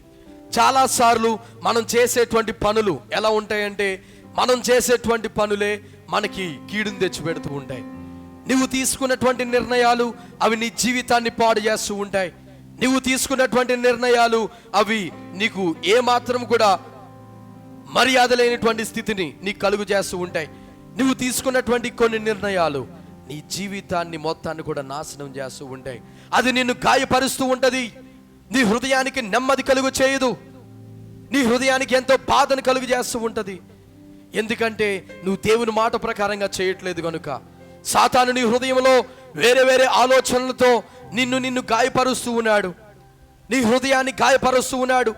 చాలాసార్లు మనం చేసేటువంటి పనులు ఎలా ఉంటాయంటే, మనం చేసేటువంటి పనులే మనకి కీడుని తెచ్చిపెడుతూ ఉంటాయి. నువ్వు తీసుకున్నటువంటి నిర్ణయాలు అవి నీ జీవితాన్ని పాడు చేస్తూ ఉంటాయి. నువ్వు తీసుకున్నటువంటి నిర్ణయాలు అవి నీకు ఏమాత్రం కూడా మర్యాద లేనటువంటి స్థితిని నీకు కలుగు చేస్తూ ఉంటాయి. నువ్వు తీసుకున్నటువంటి కొన్ని నిర్ణయాలు నీ జీవితాన్ని మొత్తాన్ని కూడా నాశనం చేస్తూ ఉంటాయి. అది నిన్ను గాయపరుస్తూ ఉంటుంది. నీ హృదయానికి నెమ్మది కలుగు చేయదు. నీ హృదయానికి ఎంతో బాధను కలుగు చేస్తూ ఉంటుంది. ఎందుకంటే నువ్వు దేవుని మాట ప్రకారంగా చేయట్లేదు కనుక. సాతాను నీ హృదయంలో వేరే వేరే ఆలోచనలతో నిన్ను గాయపరుస్తూ ఉన్నాడు. నీ హృదయాన్ని గాయపరుస్తూ ఉన్నాడు.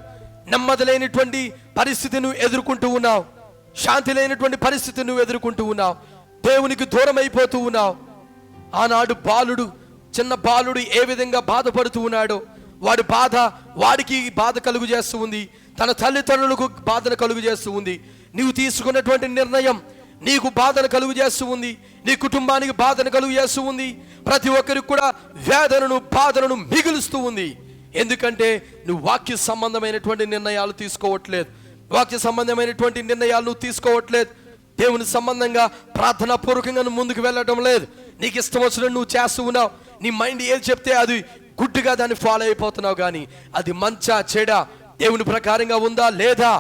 నెమ్మది లేనిటువంటి పరిస్థితి నువ్వు ఎదుర్కొంటూ ఉన్నావు. శాంతి లేనటువంటి పరిస్థితి నువ్వు ఎదుర్కొంటూ ఉన్నావు. దేవునికి దూరం అయిపోతూ ఉన్నావు. ఆనాడు చిన్న బాలుడు ఏ విధంగా బాధపడుతూ ఉన్నాడో, వాడి బాధ వాడికి బాధ కలుగు చేస్తూ ఉంది, తన తల్లిదండ్రులకు బాధను కలుగు చేస్తూ ఉంది. నీవు తీసుకున్నటువంటి నిర్ణయం నీకు బాధను కలుగు చేస్తూ ఉంది, నీ కుటుంబానికి బాధను కలుగు చేస్తూ ఉంది, ప్రతి ఒక్కరికి కూడా వేదనను, బాధలను మిగులుస్తూ ఉంది. ఎందుకంటే నువ్వు వాక్య సంబంధమైనటువంటి నిర్ణయాలు తీసుకోవట్లేదు. వాక్య సంబంధమైనటువంటి నిర్ణయాలు నువ్వు తీసుకోవట్లేదు. దేవుని సంబంధంగా ప్రార్థనా పూర్వకంగా నువ్వు ముందుకు వెళ్ళడం లేదు. నీకు ఇష్టం వచ్చినట్టు నువ్వు చేస్తూ ఉన్నావు. నీ మైండ్ ఏది చెప్తే అది గుడ్డుగా దాన్ని ఫాలో అయిపోతున్నావు. కానీ అది మంచా చెడా, దేవుని ప్రకారంగా ఉందా లేదా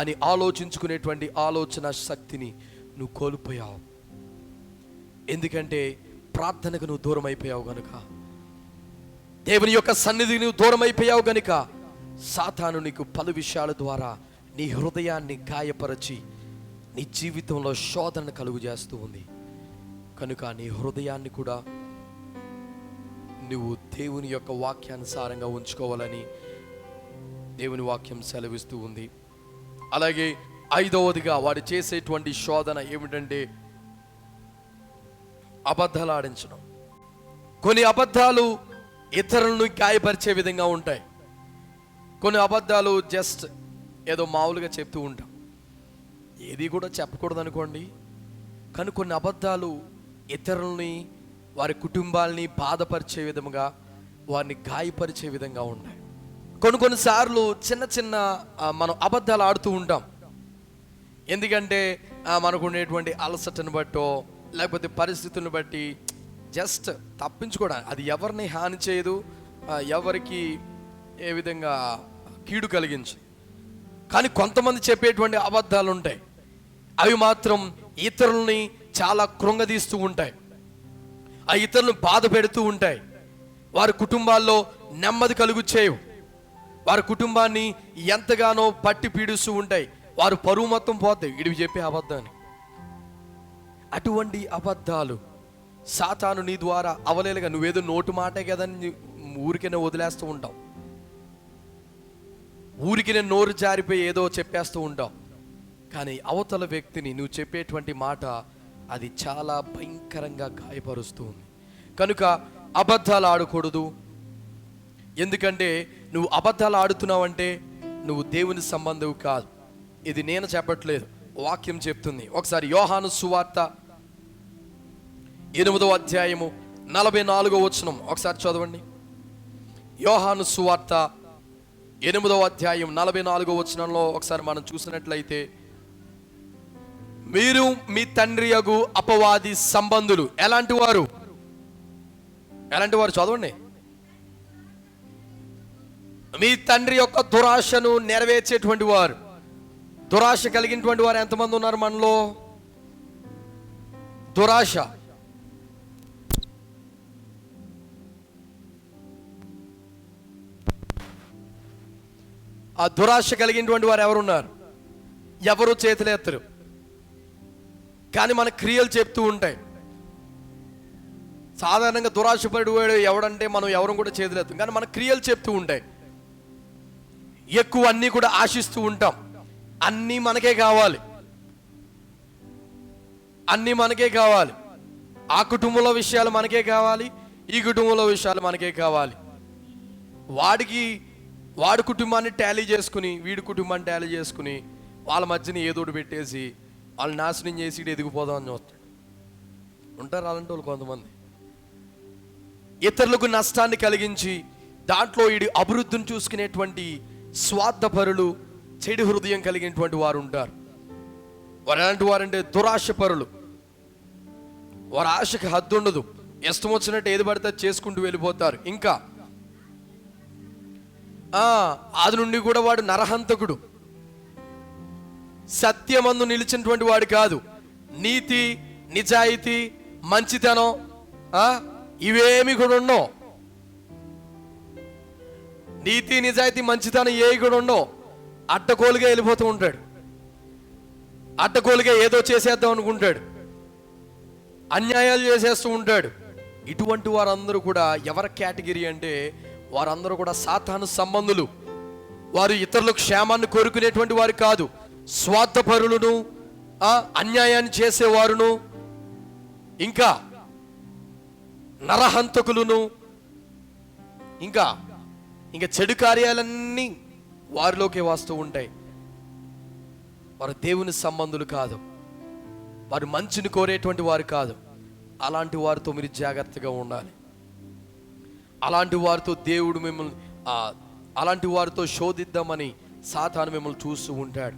అని ఆలోచించుకునేటువంటి ఆలోచన శక్తిని నువ్వు కోల్పోయావు. ఎందుకంటే ప్రార్థనకు నువ్వు దూరం అయిపోయావు గనుక, దేవుని యొక్క సన్నిధికి నువ్వు దూరం అయిపోయావు గనుక సాతాను నీకు పలు విషయాల ద్వారా నీ హృదయాన్ని గాయపరచి నీ జీవితంలో శోధన కలుగు చేస్తూ ఉంది. కనుక నీ హృదయాన్ని కూడా నువ్వు దేవుని యొక్క వాక్యానుసారంగా ఉంచుకోవాలని దేవుని వాక్యం సెలవిస్తూ ఉంది. అలాగే ఐదవదిగా వాడు చేసేటువంటి శోధన ఏమిటంటే అబద్ధాలు ఆడించడం. కొన్ని అబద్ధాలు ఇతరులను గాయపరిచే విధంగా ఉంటాయి. కొన్ని అబద్ధాలు జస్ట్ ఏదో మామూలుగా చెప్తూ ఉంటాం, ఏది కూడా చెప్పకూడదు అనుకోండి. కానీ కొన్ని అబద్ధాలు ఇతరులని, వారి కుటుంబాలని బాధపరిచే విధంగా, వారిని గాయపరిచే విధంగా ఉంటాయి. కొన్నిసార్లు చిన్న మనం అబద్ధాలు ఆడుతూ ఉంటాం. ఎందుకంటే మనకు ఉండేటువంటి అలసటను బట్టో లేకపోతే పరిస్థితులను బట్టి జస్ట్ తప్పించుకోవడానికి. అది ఎవరిని హాని చేయదు, ఎవరికి ఏ విధంగా కీడు కలిగించు. కానీ కొంతమంది చెప్పేటువంటి అబద్ధాలు ఉంటాయి, అవి మాత్రం ఇతరుల్ని చాలా కృంగదీస్తూ ఉంటాయి. ఆ ఇతరులను బాధ పెడుతూ ఉంటాయి. వారి కుటుంబాల్లో నెమ్మది కలుగు చేయవు. వారి కుటుంబాన్ని ఎంతగానో పట్టి పీడిస్తూ ఉంటాయి. వారు పరువు మొత్తం పోతాయి ఇడివి చెప్పే అబద్ధాన్ని. అటువంటి అబద్ధాలు సాతాను నీ ద్వారా అవలేలుగా, నువ్వేదో నోటు మాటే కదని ఊరికనే వదిలేస్తూ ఉంటావు. ఊరికినే నోరు జారిపోయి ఏదో చెప్పేస్తూ ఉంటావు. కానీ అవతల వ్యక్తిని నువ్వు చెప్పేటువంటి మాట అది చాలా భయంకరంగా గాయపరుస్తూ ఉంది. కనుక అబద్ధాలు ఆడకూడదు. ఎందుకంటే నువ్వు అబద్ధాలు ఆడుతున్నావంటే నువ్వు దేవుని సంబంధం కాదు. ఇది నేను చెప్పట్లేదు, వాక్యం చెప్తుంది. ఒకసారి యోహాను సువార్త 8వ అధ్యాయము 44వ వచనం ఒకసారి చదవండి. యోహాను సువార్త 8వ అధ్యాయం 44వ వచనంలో ఒకసారి మనం చూసినట్లయితే, మీరు మీ తండ్రి యగు అపవాది సంబంధులు. ఎలాంటి వారు చదవండి. మీ తండ్రి యొక్క దురాశను నెరవేర్చేటువంటి వారు. దురాశ కలిగినటువంటి వారు ఎంతమంది ఉన్నారు మనలో? దురాశ. ఆ దురాశ కలిగినటువంటి వారు ఎవరున్నారు? ఎవరు చేతులెత్తరు, కానీ మన క్రియలు చెప్తూ ఉంటాయి. సాధారణంగా దురాశపడి ఎవడంటే మనం ఎవరు కూడా చేతులెత్తాం, కానీ మన క్రియలు చెప్తూ ఉంటాయి. ఎక్కువ అన్నీ కూడా ఆశిస్తూ ఉంటాం. అన్నీ మనకే కావాలి, అన్నీ మనకే కావాలి. ఆ కుటుంబంలో విషయాలు మనకే కావాలి, ఈ కుటుంబంలో విషయాలు మనకే కావాలి. వాడి కుటుంబాన్ని టాలీ చేసుకుని వీడి కుటుంబాన్ని టాలీ చేసుకుని వాళ్ళ మధ్యన ఏదోటి పెట్టేసి వాళ్ళు నాశనం చేసి ఎదిగిపోదాం అని చూస్తాడు. ఉంటారు అలాంటి వాళ్ళు కొంతమంది. ఇతరులకు నష్టాన్ని కలిగించి దాంట్లో వీడి అభివృద్ధిని చూసుకునేటువంటి స్వార్థపరులు, చెడు హృదయం కలిగినటువంటి వారు ఉంటారు. వారు ఎలాంటి వారంటే దురాశపరులు. వారి ఆశకి హద్దు ఉండదు, ఇష్టం వచ్చినట్టు ఏది పడితే చేసుకుంటూ వెళ్ళిపోతారు. ఇంకా అది నుండి కూడా వాడు నరహంతకుడు, సత్యమందు నిలిచినటువంటి వాడు కాదు. నీతి, నిజాయితీ, మంచితనం ఇవేమి కూడా ఉండవు. నీతి, నిజాయితీ, మంచితనం ఏవి కూడా ఉండవు. అడ్డగోలుగా వెళ్ళిపోతూ ఉంటాడు, అడ్డగోలుగా ఏదో చేసేద్దాం అనుకుంటాడు, అన్యాయాలు చేసేస్తూ ఉంటాడు. ఇటువంటి వారందరూ కూడా ఎవరి కేటగిరీ అంటే వారందరూ కూడా సాతాను సంబంధులు. వారు ఇతరుల క్షేమాన్ని కోరుకునేటువంటి వారు కాదు. స్వార్థపరులను, అన్యాయాన్ని చేసేవారును, ఇంకా నరహంతకులను, ఇంకా చెడు కార్యాలన్నీ వారిలోకి వస్తూ ఉంటాయి. వారు దేవుని సంబంధులు కాదు, వారు మంచిని కోరేటువంటి వారు కాదు. అలాంటి వారితో మీరు జాగ్రత్తగా ఉండాలి. అలాంటి వారితో దేవుడు మిమ్మల్ని అలాంటి వారితో శోధిద్దామని సాతాను మిమ్మల్ని చూస్తూ ఉంటాడు.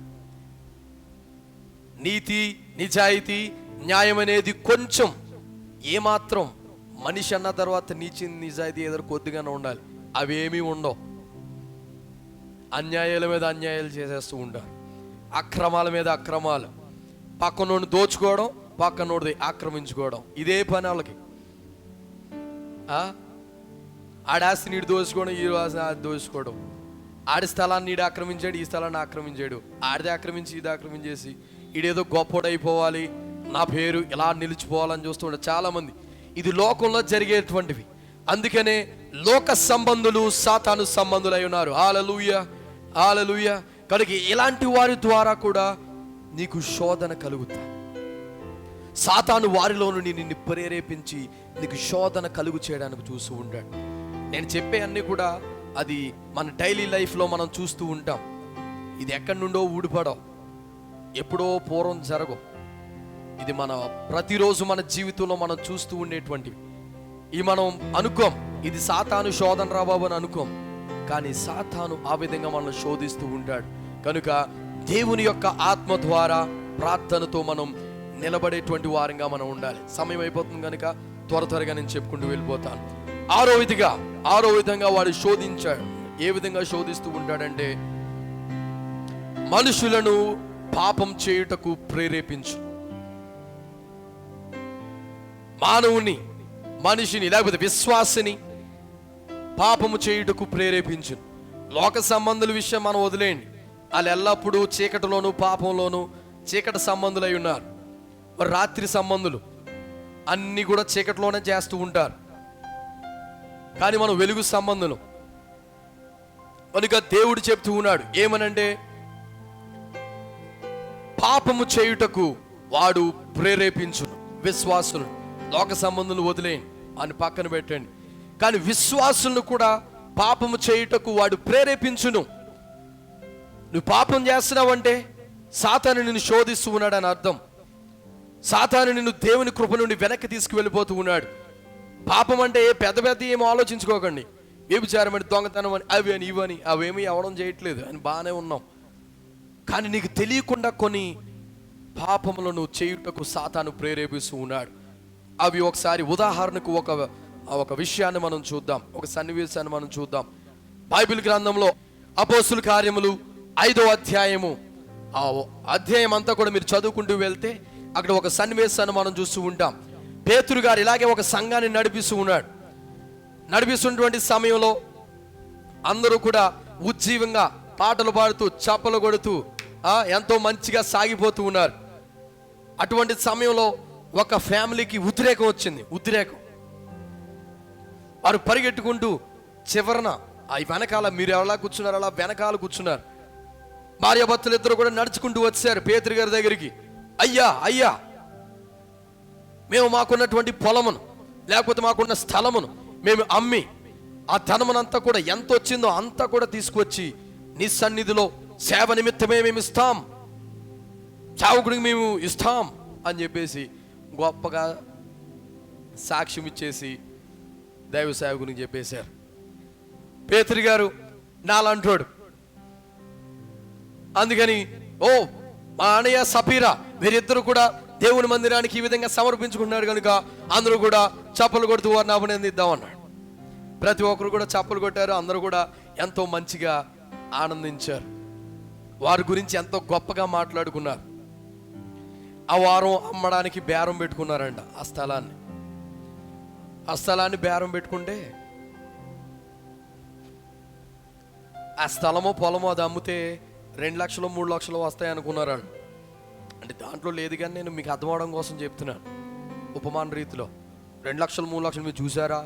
నీతి, నిజాయితీ, న్యాయం అనేది కొంచెం ఏమాత్రం మనిషి అన్న తర్వాత నీతి, నిజాయితీ ఏదో కొద్దిగానే ఉండాలి. అవేమీ ఉండవు. అన్యాయాల మీద అన్యాయాలు చేసేస్తూ ఉంటారు, అక్రమాల మీద అక్రమాలు, పక్కనోడిని దోచుకోవడం, పక్కనోడిది ఆక్రమించుకోవడం, ఇదే పని వాళ్ళకి. ఆడాస్తి నీడు దోచుకోవడం, ఈ ఆస్తి దోచుకోవడం, ఆడి స్థలాన్ని నీడు ఆక్రమించాడు, ఈ స్థలాన్ని ఆక్రమించాడు, ఆడిది ఆక్రమించి ఇది ఆక్రమించేసి ఈడేదో గొప్పోడైపోవాలి, నా పేరు ఇలా నిలిచిపోవాలని చూస్తుంటారు చాలామంది. ఇది లోకంలో జరిగేటువంటివి. అందుకనే లోక సంబంధులు సాతాను సంబంధులు అయి ఉన్నారు. హల్లెలూయా, హల్లెలూయా. కనుక ఇలాంటి వారి ద్వారా కూడా నీకు శోధన కలుగుతా. సాతాను వారిలో నుండి నిన్ను ప్రేరేపించి నీకు శోధన కలుగు చేయడానికి చూస్తూ ఉంటాడు. నేను చెప్పే అన్నీ కూడా అది మన డైలీ లైఫ్లో మనం చూస్తూ ఉంటాం. ఇది ఎక్కడి నుండో ఊడిపడవు, ఎప్పుడో పూర్వం జరగవు. ఇది మన ప్రతిరోజు మన జీవితంలో మనం చూస్తూ ఉండేటువంటివి. ఈ మనం అనుకోం ఇది సాతాను శోధన రా బాబు అని అనుకోం, కానీ సాతాను ఆ విధంగా మనల్ని శోధిస్తూ ఉంటాడు. కనుక దేవుని యొక్క ఆత్మ ద్వారా ప్రార్థనతో మనం నిలబడేటువంటి వారంగా మనం ఉండాలి. సమయం అయిపోతుంది కనుక త్వరగా నేను చెప్పుకుంటూ వెళ్ళిపోతాను. ఆరో విధంగా వాడు శోధించాడు. ఏ విధంగా శోధిస్తూ ఉంటాడంటే, మనుషులను పాపం చేయుటకు ప్రేరేపించు. మనిషిని లేకపోతే విశ్వాసిని పాపము చేయుటకు ప్రేరేపించు. లోక సంబంధుల విషయం మనం వదిలేయండి, వాళ్ళు ఎల్లప్పుడూ చీకటిలోను పాపంలోను చీకటి సంబంధులై ఉన్నారు. రాత్రి సంబంధులు అన్ని కూడా చీకటిలోనే చేస్తూ ఉంటారు, కానీ మనం వెలుగు సంబంధులు. కనుక దేవుడు చెప్తూ ఉన్నాడు ఏమనంటే, పాపము చేయుటకు వాడు ప్రేరేపించును విశ్వాసులు. లోక సంబంధులు వదిలేయండి, అని పక్కన పెట్టండి, కానీ విశ్వాసులను కూడా పాపము చేయుటకు వాడు ప్రేరేపించును. నువ్వు పాపం చేస్తున్నావంటే సాతాను నిన్ను శోధిస్తూ ఉన్నాడు అని అర్థం. సాతాను నిన్ను దేవుని కృప నుండి వెనక్కి తీసుకువెళ్ళిపోతూ ఉన్నాడు. పాపం అంటే పెద్ద పెద్ద ఏమో ఆలోచించుకోకండి. వ్యభిచారం అని, దొంగతనం అని, అవి అని ఇవని, అవేమీ అవడం చేయట్లేదు అని బాగానే ఉన్నాం. కానీ నీకు తెలియకుండా కొన్ని పాపములను చేయుటకు సాతాను ప్రేరేపిస్తూ ఉన్నాడు. అవి ఒకసారి ఉదాహరణకు ఒక విషయాన్ని మనం చూద్దాం, ఒక సన్నివేశాన్ని మనం చూద్దాం. బైబిల్ గ్రంథంలో అపోస్తుల కార్యములు 5వ అధ్యాయము, ఆ అధ్యాయం అంతా కూడా మీరు చదువుకుంటూ వెళ్తే అక్కడ ఒక సన్నివేశాన్ని మనం చూస్తూ ఉంటాం. పేతురు గారు ఇలాగే ఒక సంఘాన్ని నడిపిస్తూ ఉన్నాడు. నడిపిస్తున్నటువంటి సమయంలో అందరూ కూడా ఉజ్జీవంగా పాటలు పాడుతూ చప్పలు కొడుతూ ఎంతో మంచిగా సాగిపోతూ ఉన్నారు. అటువంటి సమయంలో ఒక ఫ్యామిలీకి ఉద్రేకం వచ్చింది. వారు పరిగెట్టుకుంటూ చివరన ఆ వెనకాల, మీరు ఎలా కూర్చున్నారు అలా వెనకాల కూర్చున్నారు. భార్యాభర్తలు ఇద్దరు కూడా నడుచుకుంటూ వచ్చారు పేతురు గారి దగ్గరికి. అయ్యా మేము మాకున్నటువంటి పొలమును, లేకపోతే మాకున్న స్థలమును మేము అమ్మి ఆ ధనమునంతా కూడా ఎంత వచ్చిందో అంతా కూడా తీసుకొచ్చి నీ సన్నిధిలో సేవ నిమిత్తమే మేము ఇస్తాం, చావుకుడికి మేము ఇస్తాం అని చెప్పేసి గొప్పగా సాక్ష్యం ఇచ్చేసి దైవ సేవకునికి చెప్పేశారు. పేతురు గారు నాలంటోడు, అందుకని మా అన్నయ్య సఫీరా వీరిద్దరు కూడా దేవుని మందిరానికి ఈ విధంగా సమర్పించుకుంటున్నారు కనుక అందరూ కూడా చప్పలు కొడుతూ వారిని అభినందిద్దాం అన్నాడు. ప్రతి ఒక్కరు కూడా చప్పలు కొట్టారు. అందరూ కూడా ఎంతో మంచిగా ఆనందించారు. వారి గురించి ఎంతో గొప్పగా మాట్లాడుకున్నారు. ఆ వారం అమ్మడానికి బేరం పెట్టుకున్నారంట. ఆ స్థలాన్ని బేరం పెట్టుకుంటే ఆ స్థలమో పొలమో అది అమ్మితే 2 లక్షలు 3 లక్షలు వస్తాయి అనుకున్నారు. అంటే దాంట్లో లేదు, కానీ నేను మీకు అర్థం అవడం కోసం చెప్తున్నాను. ఉపమాన రీతిలో 2 లక్షలు 3 లక్షలు మీరు చూసారా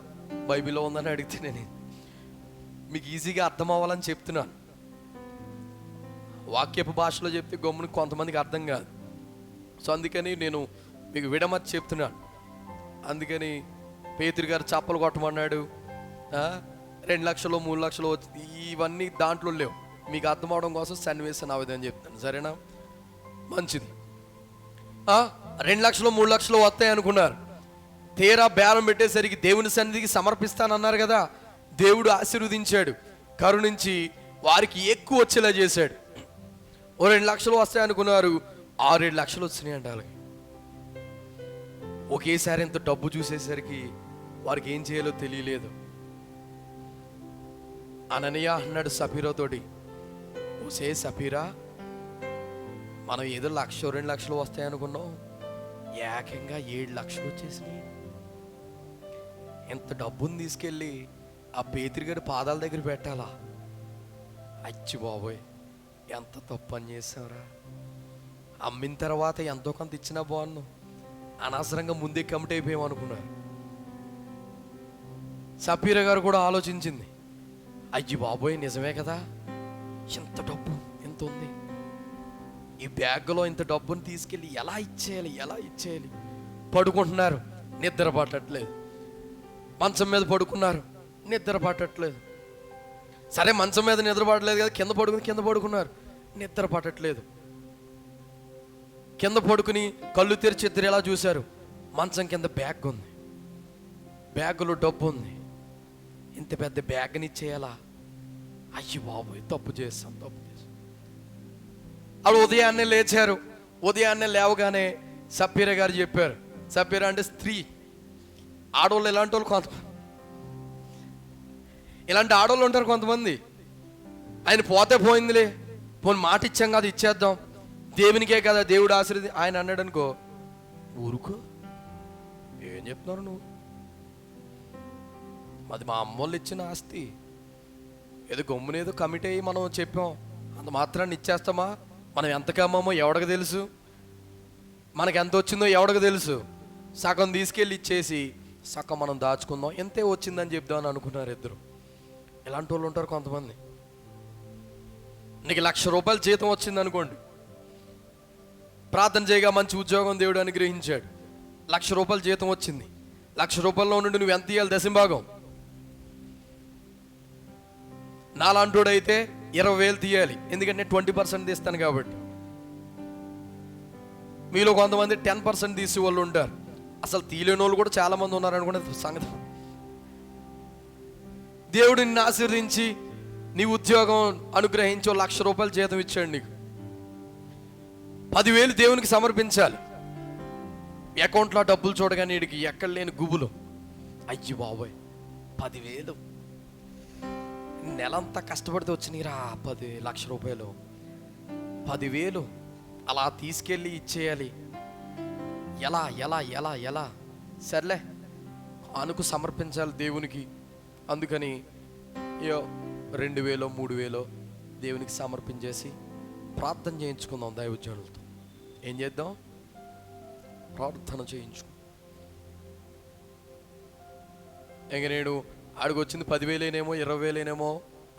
బైబిల్లో ఉందని అడిగితే నేను మీకు ఈజీగా అర్థం అవ్వాలని చెప్తున్నాను. వాక్యపు భాషలో చెప్తే గమ్ముని కొంతమందికి అర్థం కాదు. సో అందుకని నేను మీకు విడమర్చి చెప్తున్నాను. అందుకని పేతురు గారు చప్పలు కొట్టమన్నాడు. 2 లక్షలు 3 లక్షలు ఇవన్నీ దాంట్లో లేవు. మీకు అర్థం అవడం కోసం సన్నివేశాన్ని ఆవేదన చెప్తాను, సరేనా? మంచిది. 2 లక్షలు 3 లక్షలు వస్తాయి అనుకున్నారు. తీరా బేరం పెట్టేసరికి దేవుని సన్నిధికి సమర్పిస్తానన్నారు కదా, దేవుడు ఆశీర్వదించాడు, కరుణించి వారికి ఎక్కువ వచ్చేలా చేశాడు. 2 లక్షలు వస్తాయి అనుకున్నారు, 6-7 లక్షలు వచ్చినాయి అంట. వాళ్ళకి ఒకేసారి ఇంత డబ్బు చూసేసరికి వారికి ఏం చేయాలో తెలియలేదు. అననీయ అన్నాడు సఫీరాతోటి, ఓసే సఫీరా, మనం ఏదో 1-2 లక్షలు వస్తాయి అనుకున్నాం, ఏకంగా 7 లక్షలు వచ్చేసినాయి. ఎంత డబ్బుని తీసుకెళ్ళి ఆ పేతురు గారి పాదాల దగ్గర పెట్టాలా? అచ్చి బాబోయ్, ఎంత తప్పు పని చేసావురా. అమ్మిన తర్వాత ఎంతో కొంత ఇచ్చినా బాగున్నాం, అనవసరంగా ముందే కమిట్ అయిపోయాం అనుకున్నారు. సఫీరా గారు కూడా ఆలోచించింది, అయ్యి బాబోయ్ నిజమే కదా, ఎంత డబ్బు ఎంత ఉంది, ఈ బ్యాగ్లో ఇంత డబ్బుని తీసుకెళ్ళి ఎలా ఇచ్చేయాలి. పడుకుంటున్నారు, నిద్ర పట్టట్లేదు. మంచం మీద పడుకున్నారు, నిద్ర పట్టట్లేదు. సరే మంచం మీద నిద్ర పట్టలేదు కదా, కింద పడుకున్నారు, నిద్ర పట్టట్లేదు. కింద పడుకుని కళ్ళు తెరిచి ఇద్దరు ఎలా చూశారు, మంచం కింద బ్యాగ్ ఉంది, బ్యాగులో డబ్బు ఉంది. ఇంత పెద్ద బ్యాగ్ని ఇచ్చేయాలా? అయ్యి బాబోయ్, తప్పు చేస్తాం. వాళ్ళు ఉదయాన్నే లేచారు. ఉదయాన్నే లేవగానే సఫీరా గారు చెప్పారు. సఫీరా అంటే స్త్రీ, ఆడవాళ్ళు ఇలాంటి వాళ్ళు ఇలాంటి ఆడవాళ్ళు ఉంటారు కొంతమంది. ఆయన పోతే పోయిందిలే, పోనీ మాట ఇచ్చాం కదా ఇచ్చేద్దాం, దేవునికే కదా దేవుడు ఆయన అన్నాడు అనుకో, ఊరుకో, ఏం చెప్తున్నారు నువ్వు, అది మా అమ్మోళ్ళు ఇచ్చిన ఆస్తి, ఏదో గమ్మునేదో కమిటీ అయ్యి మనం చెప్పాం, అంత మాత్రాన్ని ఇచ్చేస్తామా? మనం ఎంతకి అమ్మామో ఎవడికి తెలుసు, మనకి ఎంత వచ్చిందో ఎవడికి తెలుసు. సగం తీసుకెళ్ళి ఇచ్చేసి సగం మనం దాచుకుందాం, ఎంతే వచ్చిందని చెప్దామని అనుకున్నారు ఇద్దరు. ఇలాంటి వాళ్ళు ఉంటారు కొంతమంది. నీకు 1,00,000 రూపాయలు జీతం వచ్చింది అనుకోండి, ప్రార్థన చేయగా మంచి ఉద్యోగం దేవుడు అనుగ్రహించాడు, 1,00,000 రూపాయలు జీతం వచ్చింది. 1,00,000 రూపాయల్లో నుండి నువ్వు ఎంత ఇవ్వాలి? దశంభాగం. నాలాంటోడైతే 20,000 తీయాలి, ఎందుకంటే 20% తీస్తాను కాబట్టి. మీలో కొంతమంది 10% తీసే వాళ్ళు ఉంటారు. అసలు తీలేని వాళ్ళు కూడా చాలా మంది ఉన్నారు అనుకునే సంగతి. దేవుడు నిన్ను ఆశీర్వదించి నీ ఉద్యోగం అనుగ్రహించి ₹1,00,000 జీతం ఇచ్చాడు నీకు. 10,000 దేవునికి సమర్పించాలి. అకౌంట్లో డబ్బులు చూడగానే వీడికి ఎక్కడ లేని గుబులు, అయ్యి బాబోయ్ 10,000 నెలంతా కష్టపడితే వచ్చినాయిరా ₹10,00,000. 10,000 అలా తీసుకెళ్ళి ఇచ్చేయాలి. ఎలా ఎలా ఎలా ఎలా సర్లే అనుకు సమర్పించాలి దేవునికి. అందుకని 2,000 3,000 దేవునికి సమర్పించేసి ప్రార్థన చేయించుకుందాం. దైవజనులతో ఏం చేద్దాం? ప్రార్థన చేయించుకో. ఇంక నేను ఆడికి వచ్చింది 10,000 20,000,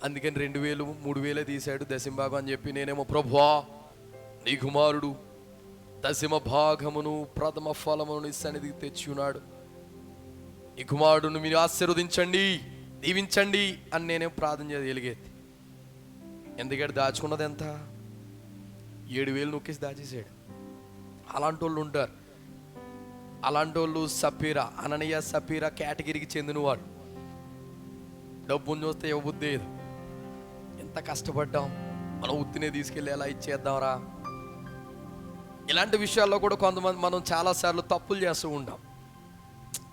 అందుకని 2,000 3,000 తీశాడు దశంభాగం అని చెప్పి నేనేమో ప్రభువా నీ కుమారుడు దశమ భాగమును ప్రథమ ఫలమును నీ సన్నిధికి తెచ్చి ఉన్నాడు, ఈ కుమారుడును మీరు ఆశీర్వదించండి దీవించండి అని నేనేం ప్రార్థన చేయగలిగేది. ఎందుకంటే దాచుకున్నది ఎంత? 7,000 నొక్కేసి దాచేసాడు. అలాంటి వాళ్ళు ఉంటారు. అలాంటి వాళ్ళు సపీరా, అననీయ సపీరా కేటగిరీకి చెందినవాడు. డబ్బును చూస్తే ఇవ్వబుద్ధి లేదు. ఎంత కష్టపడ్డాం, మనం ఉత్తినే తీసుకెళ్ళి ఎలా ఇచ్చేద్దాంరా. ఇలాంటి విషయాల్లో కూడా కొంతమంది మనం చాలాసార్లు తప్పులు చేస్తూ ఉంటాం.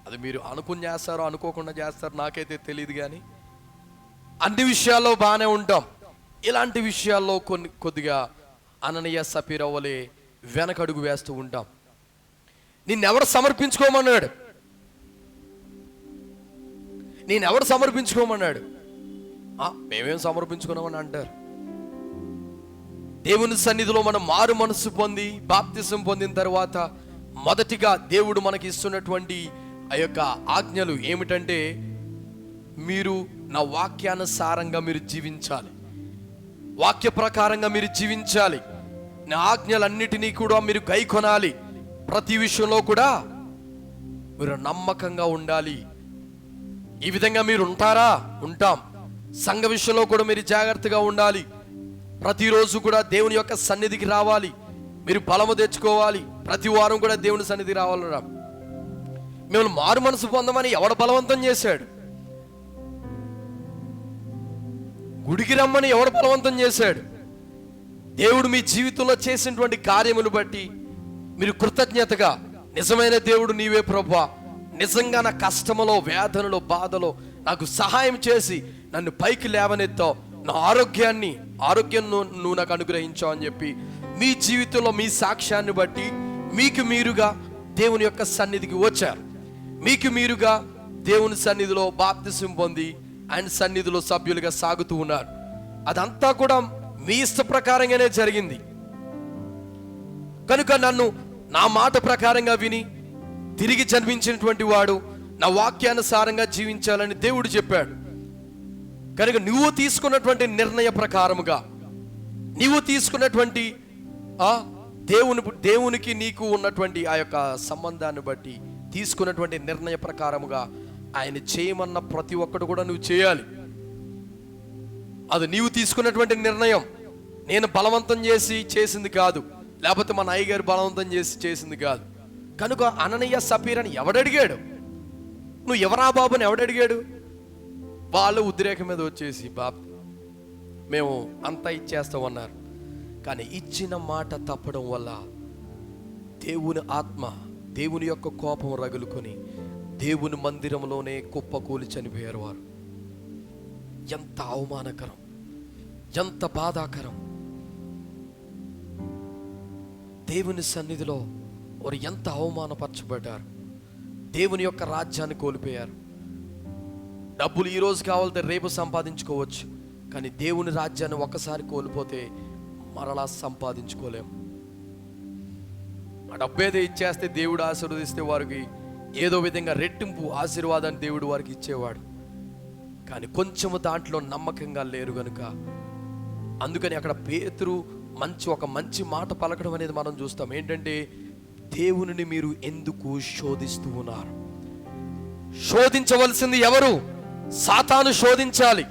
అది మీరు అనుకుని చేస్తారో అనుకోకుండా చేస్తారో నాకైతే తెలియదు, కానీ అన్ని విషయాల్లో బాగానే ఉంటాం. ఇలాంటి విషయాల్లో కొద్దిగా అననీయ సపీరా వలె వెనకడుగు వేస్తూ ఉంటాం. నిన్నెవడు సమర్పించుకోమన్నాడు? నేనెవడు సమర్పించుకోమన్నాడు? మేమేం సమర్పించుకున్నామని అంటారు. దేవుని సన్నిధిలో మనం మారు మనసు పొంది బాప్తిసం పొందిన తర్వాత మొదటిగా దేవుడు మనకి ఇస్తున్నటువంటి ఆ యొక్క ఆజ్ఞలు ఏమిటంటే, మీరు నా వాక్యానుసారంగా మీరు జీవించాలి, వాక్య ప్రకారంగా మీరు జీవించాలి, నా ఆజ్ఞలన్నిటినీ కూడా మీరు గైకొనాలి, ప్రతి విషయంలో కూడా మీరు నమ్మకంగా ఉండాలి. ఈ విధంగా మీరు ఉంటారా? ఉంటాం. సంఘ విషయంలో కూడా మీరు జాగ్రత్తగా ఉండాలి. ప్రతిరోజు కూడా దేవుని యొక్క సన్నిధికి రావాలి, మీరు బలము తెచ్చుకోవాలి. ప్రతి వారం కూడా దేవుని సన్నిధికి రావాలరా. మిమ్మల్ని మారు మనసు పొందమని ఎవడు బలవంతం చేశాడు? గుడికి రమ్మని ఎవడు బలవంతం చేశాడు? దేవుడు మీ జీవితంలో చేసినటువంటి కార్యములు బట్టి మీరు కృతజ్ఞతగా, నిజమైన దేవుడు నీవే ప్రభువా, నిజంగా నా కష్టములో వేదనలో బాధలో నాకు సహాయం చేసి నన్ను పైకి లేవనెత్తావు, నా ఆరోగ్యం నువ్వు నాకు అనుగ్రహించావు అని చెప్పి మీ జీవితంలో మీ సాక్ష్యాన్ని బట్టి మీకు మీరుగా దేవుని యొక్క సన్నిధికి వచ్చారు. మీకు మీరుగా దేవుని సన్నిధిలో బాప్తిసం పొంది ఆయన సన్నిధిలో సభ్యులుగా సాగుతూ ఉన్నారు. అదంతా కూడా మీ ఇష్ట ప్రకారంగానే జరిగింది. కనుక నన్ను నా మాట ప్రకారంగా విని తిరిగి జన్మించినటువంటి వాడు నా వాక్యానుసారంగా జీవించాలని దేవుడు చెప్పాడు. కనుక నువ్వు తీసుకున్నటువంటి నిర్ణయ ప్రకారముగా, నీవు తీసుకున్నటువంటి దేవునికి నీకు ఉన్నటువంటి ఆ యొక్క సంబంధాన్ని బట్టి తీసుకున్నటువంటి నిర్ణయ ప్రకారముగా ఆయన చేయమన్న ప్రతి ఒక్కడు కూడా నువ్వు చేయాలి. అది నీవు తీసుకున్నటువంటి నిర్ణయం. నేను బలవంతం చేసింది కాదు, లేకపోతే మా నాయగారు బలవంతం చేసింది కాదు. కనుక అననీయ సపీరని ఎవడడిగాడు? నువ్వు ఎవరా బాబు అని ఎవడడిగాడు? వాళ్ళు ఉద్రేకం మీద వచ్చేసి బాబు మేము అంతా ఇచ్చేస్తామన్నారు. కానీ ఇచ్చిన మాట తప్పడం వల్ల దేవుని ఆత్మ, దేవుని యొక్క కోపం రగులుకొని దేవుని మందిరంలోనే కుప్పకూలి చనిపోయారు వారు. ఎంత అవమానకరం, ఎంత బాధాకరం. దేవుని సన్నిధిలో వారు ఎంత అవమానపరచబడ్డారు. దేవుని యొక్క రాజ్యాన్ని కోల్పోయారు. డబ్బులు ఈరోజు కావాలంటే రేపు సంపాదించుకోవచ్చు, కానీ దేవుని రాజ్యాన్ని ఒక్కసారి కోల్పోతే మరలా సంపాదించుకోలేము. ఆ డబ్బేదో ఇచ్చేస్తే దేవుడు ఆశీర్వదిస్తే వారికి ఏదో విధంగా రెట్టింపు ఆశీర్వాదాన్ని దేవుడు వారికి ఇచ్చేవాడు. కానీ కొంచెము దాంట్లో నమ్మకంగా లేరు గనుక అందుకని అక్కడ పేతురు ఒక మంచి మాట పలకడం అనేది మనం చూస్తాం. ఏంటంటే, దేవునిని మీరు ఎందుకు శోధిస్తూ ఉన్నారు? శోధించవలసింది ఎవరు? సాతాను శోధించాలి.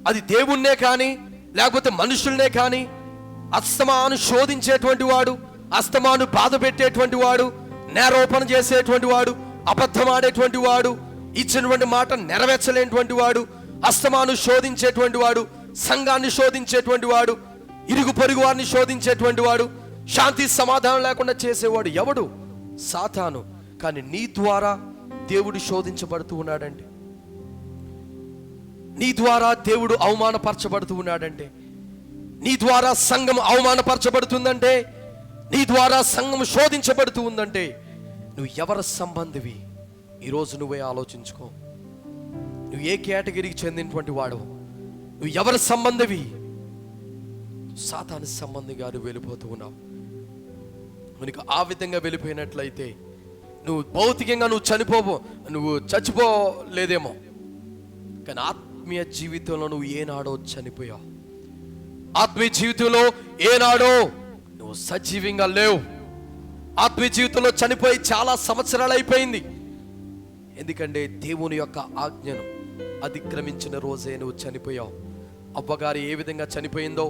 అది దేవుణ్ణే కానీ లేకపోతే మనుషుల్నే కానీ అస్తమాను శోధించేటువంటి వాడు, అస్తమాను బాధ పెట్టేటువంటి వాడు, నేరోపణ చేసేటువంటి వాడు, అబద్ధమాడేటువంటి వాడు, ఇచ్చినటువంటి మాట నెరవేర్చలేనటువంటి వాడు, అస్తమాను శోధించేటువంటి వాడు, సంఘాన్ని శోధించేటువంటి వాడు, ఇరుగు పొరుగు వారిని శోధించేటువంటి వాడు, శాంతి సమాధానం లేకుండా చేసేవాడు ఎవడు? సాతాను. కానీ నీ ద్వారా దేవుడు శోధించబడుతూ ఉన్నాడంటే, నీ ద్వారా దేవుడు అవమానపరచబడుతూ ఉన్నాడంటే, నీ ద్వారా సంఘం అవమానపరచబడుతుందంటే, నీ ద్వారా సంఘం శోధించబడుతూ ఉందంటే నువ్వు ఎవరి సంబంధివి? ఈరోజు నువ్వే ఆలోచించుకో. నువ్వు ఏ కేటగిరీకి చెందినటువంటి వాడవు? నువ్వు ఎవరి సంబంధివి? సాతాను సంబంధిగా నువ్వు వెళ్ళిపోతూ ఉన్నావు. మనకు ఆ విధంగా వెళ్ళిపోయినట్లయితే నువ్వు భౌతికంగా నువ్వు చచ్చిపోలేదేమో, కానీ ఆత్మీయ జీవితంలో నువ్వు ఏనాడో చనిపోయావు. ఆత్మీయ జీవితంలో ఏనాడో నువ్వు సజీవంగా లేవు. ఆత్మీయ జీవితంలో చనిపోయి చాలా సంవత్సరాలు అయిపోయింది. ఎందుకంటే దేవుని యొక్క ఆజ్ఞను అతిక్రమించిన రోజే నువ్వు చనిపోయావు. అవ్వగారు ఏ విధంగా చనిపోయిందో,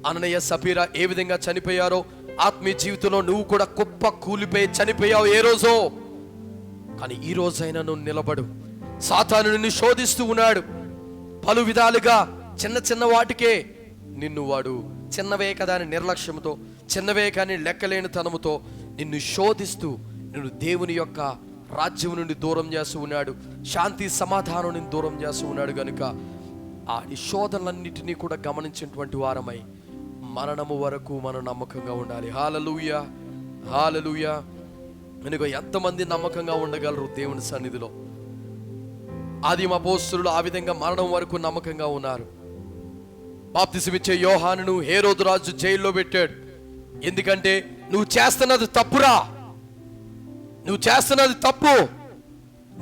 అననయ్య సపీరా ఏ విధంగా చనిపోయారో, ఆత్మీయ జీవితంలో నువ్వు కూడా కుప్ప కూలిపోయి చనిపోయావు ఏ రోజో. కానీ ఈ రోజైనా నువ్వు నిలబడు. సాతాను నిన్ను శోధిస్తూ ఉన్నాడు పలు విధాలుగా. చిన్న చిన్న వాటికే నిన్ను వాడు చిన్నవే కదా అని నిర్లక్ష్యంతో, చిన్నవే కానీ లెక్కలేని తనముతో నిన్ను శోధిస్తూ నిన్ను దేవుని యొక్క రాజ్యం నుండి దూరం చేస్తూ ఉన్నాడు. శాంతి సమాధానం నుండి దూరం చేస్తూ ఉన్నాడు. కనుక ఆ శోధనలన్నిటినీ కూడా గమనించినటువంటి వారమై మరణము వరకు మనం నమ్మకంగా ఉండాలి. హల్లెలూయా, హల్లెలూయా. కనుక ఎంతమంది నమ్మకంగా ఉండగలరు దేవుని సన్నిధిలో? ఆదిమ అపోస్తలులు ఆ విధంగా మరణం వరకు నమ్మకంగా ఉన్నారు. బాప్తిసమిచ్చే యోహానును హేరోదు రాజు జైల్లో పెట్టాడు. ఎందుకంటే నువ్వు చేస్తున్నది తప్పురా, నువ్వు చేస్తున్నది తప్పు.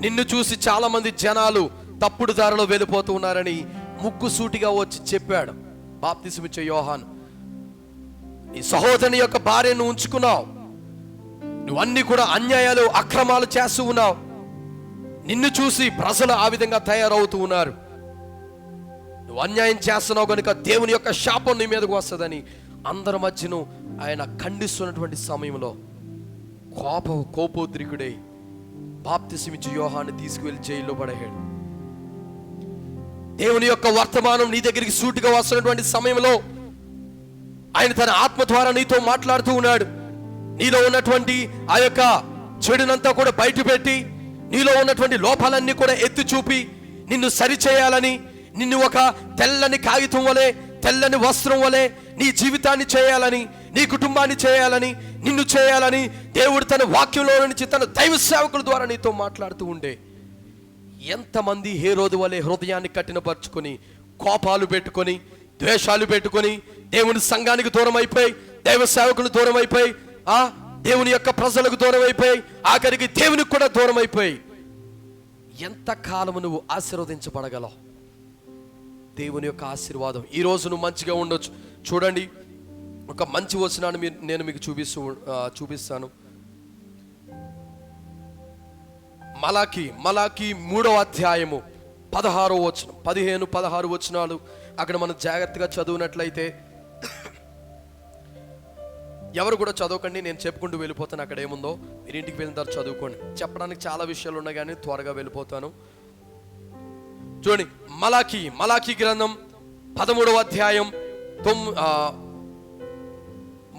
నిన్ను చూసి చాలా మంది జనాలు తప్పుడు దారిలో వెళ్ళిపోతూ ఉన్నారని ముక్కుసూటిగా వచ్చి చెప్పాడు బాప్తిసమిచ్చే యోహాను. నీ సహోదరుని యొక్క భార్యను ఉంచుకున్నావు, నువ్వు అన్ని కూడా అన్యాయాలు అక్రమాలు చేస్తూ ఉన్నావు. నిన్ను చూసి ప్రజలు ఆ విధంగా తయారవుతూ ఉన్నారు. నువ్వు అన్యాయం చేస్తున్నావు కనుక దేవుని యొక్క శాపం నీ మీదకు వస్తుందని అందరి మధ్యను ఆయన ఖండిస్తున్నటువంటి సమయంలో కోపోద్రికుడై బాప్తిసమిచ్చి యోహాన్ని తీసుకువెళ్ళి జైల్లో పడేశాడు. దేవుని యొక్క వర్తమానం నీ దగ్గరికి సూటిగా వస్తున్నటువంటి సమయంలో ఆయన తన ఆత్మ ద్వారా నీతో మాట్లాడుతూ ఉన్నాడు. నీలో ఉన్నటువంటి ఆ యొక్క చెడునంతా కూడా బయట పెట్టి, నీలో ఉన్నటువంటి లోపాలన్నీ కూడా ఎత్తి చూపి నిన్ను సరిచేయాలని, నిన్ను ఒక తెల్లని కాగితం వలె, తెల్లని వస్త్రం వలె నీ జీవితాన్ని చేయాలని, నీ కుటుంబాన్ని చేయాలని, నిన్ను చేయాలని దేవుడు తన వాక్యంలో నుంచి తన దైవ సేవకుల ద్వారా నీతో మాట్లాడుతూ ఉండే ఎంతమంది హేరోదు వలె హృదయాన్ని కఠినపరుచుకొని, కోపాలు పెట్టుకొని, ద్వేషాలు పెట్టుకొని, దేవుని సంఘానికి దూరం అయిపోయి, దైవ సేవకులు దూరం అయిపోయి, దేవుని యొక్క ప్రజలకు దూరం అయిపోయి, ఆఖరికి దేవునికి కూడా దూరం అయిపోయి ఎంతకాలము నువ్వు ఆశీర్వదించబడగలవు? దేవుని యొక్క ఆశీర్వాదం ఈరోజు నువ్వు మంచిగా ఉండొచ్చు. చూడండి, ఒక మంచి వచనాన్ని నేను మీకు చూపిస్తాను. మలాకి 3వ అధ్యాయము 16వ వచనం, 15-16 వచనాలు అక్కడ మనం జాగ్రత్తగా చదువునట్లయితే, ఎవరు కూడా చదవకండి, నేను చెప్పుకుంటూ వెళ్ళిపోతాను. అక్కడ ఏముందో మీరు ఇంటికి వెళ్ళిన తర్వాత చదువుకోండి. చెప్పడానికి చాలా విషయాలు ఉన్నాయి కానీ త్వరగా వెళ్ళిపోతాను. చూడండి, మలాకి గ్రంథం 13వ అధ్యాయం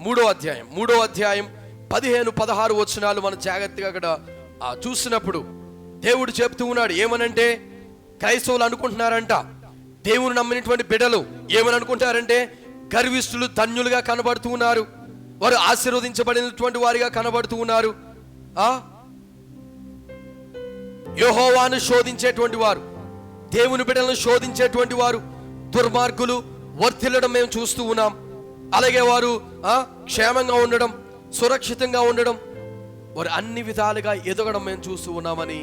3వ అధ్యాయం 15-16 వచనాలు మనం జాగ్రత్తగా అక్కడ చూసినప్పుడు దేవుడు చెప్తూ ఉన్నాడు. ఏమనంటే, క్రైస్తవులు అనుకుంటున్నారంట, దేవుని నమ్మినటువంటి బిడ్డలు ఏమని అనుకుంటారంటే, గర్విష్ఠులు ధన్యులుగా కనబడుతూ ఉన్నారు, వారు ఆశీర్వదించబడినటువంటి వారిగా కనబడుతూ ఉన్నారు. యెహోవాను శోధించేటువంటి వారు, దేవుని బిడ్డలను శోధించేటువంటి వారు దుర్మార్గులు వర్ధిల్లడం మేము చూస్తూ ఉన్నాం. అలాగే వారు క్షేమంగా ఉండడం, సురక్షితంగా ఉండడం, వారు అన్ని విధాలుగా ఎదగడం మేము చూస్తూ ఉన్నామని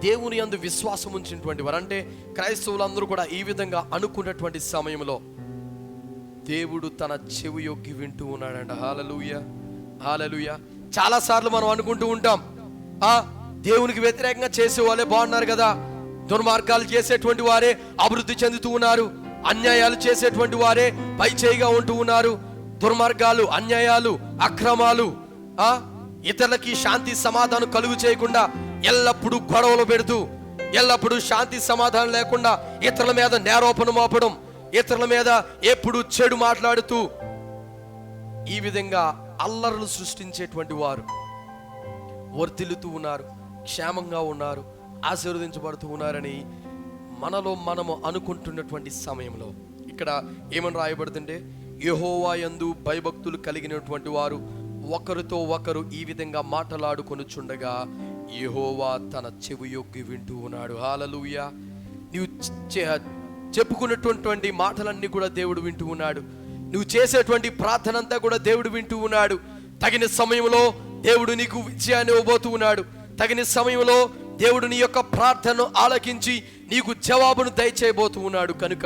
దేవుని యందు విశ్వాసం ఉంచినటువంటి వారు, అంటే క్రైస్తవులందరూ కూడా ఈ విధంగా అనుకున్నటువంటి సమయంలో దేవుడు తన చెవి యొగ్గి వింటూ ఉన్నాడంట. హల్లెలూయా, హల్లెలూయా. చాలా సార్లు మనం అనుకుంటూ ఉంటాం, దేవునికి వ్యతిరేకంగా చేసే వాళ్ళే బాగున్నారు కదా, దుర్మార్గాలు చేసేటువంటి వారే అభివృద్ధి చెందుతూ ఉన్నారు, అన్యాయాలు చేసేటువంటి వారే పై చేయిగా ఉంటూ ఉన్నారు. దుర్మార్గాలు, అన్యాయాలు, అక్రమాలు, ఇతరులకి శాంతి సమాధానం కలుగు చేయకుండా ఎల్లప్పుడూ గొడవలు పెడుతూ, ఎల్లప్పుడూ శాంతి సమాధానం లేకుండా ఇతరుల మీద నేరోపణ మోపడం, ఇతరుల మీద ఎప్పుడు చెడు మాట్లాడుతూ, ఈ విధంగా అల్లర్లు సృష్టించేటువంటి వారు వర్ధిల్లుతూ ఉన్నారు, క్షేమంగా ఉన్నారు, ఆశీర్వదించబడుతూ ఉన్నారని మనలో మనము అనుకుంటున్నటువంటి సమయంలో ఇక్కడ ఏమని రాయబడుతుంటే, యెహోవా యందు భయభక్తులు కలిగినటువంటి వారు ఒకరితో ఒకరు ఈ విధంగా మాటలాడుకొనుచుండగా యెహోవా తన చెవి యొగ్గి వింటూ ఉన్నాడు. హల్లెలూయా. నీవు చెప్పుకున్నటువంటి మాటలన్నీ కూడా దేవుడు వింటూ ఉన్నాడు. నువ్వు చేసేటువంటి ప్రార్థన అంతా కూడా దేవుడు వింటూ ఉన్నాడు. తగిన సమయంలో దేవుడు నీకు విజయాన్ని ఇవ్వబోతూ ఉన్నాడు. తగిన సమయంలో దేవుడు నీ యొక్క ప్రార్థనను ఆలకించి నీకు జవాబును దయచేయబోతూ ఉన్నాడు. కనుక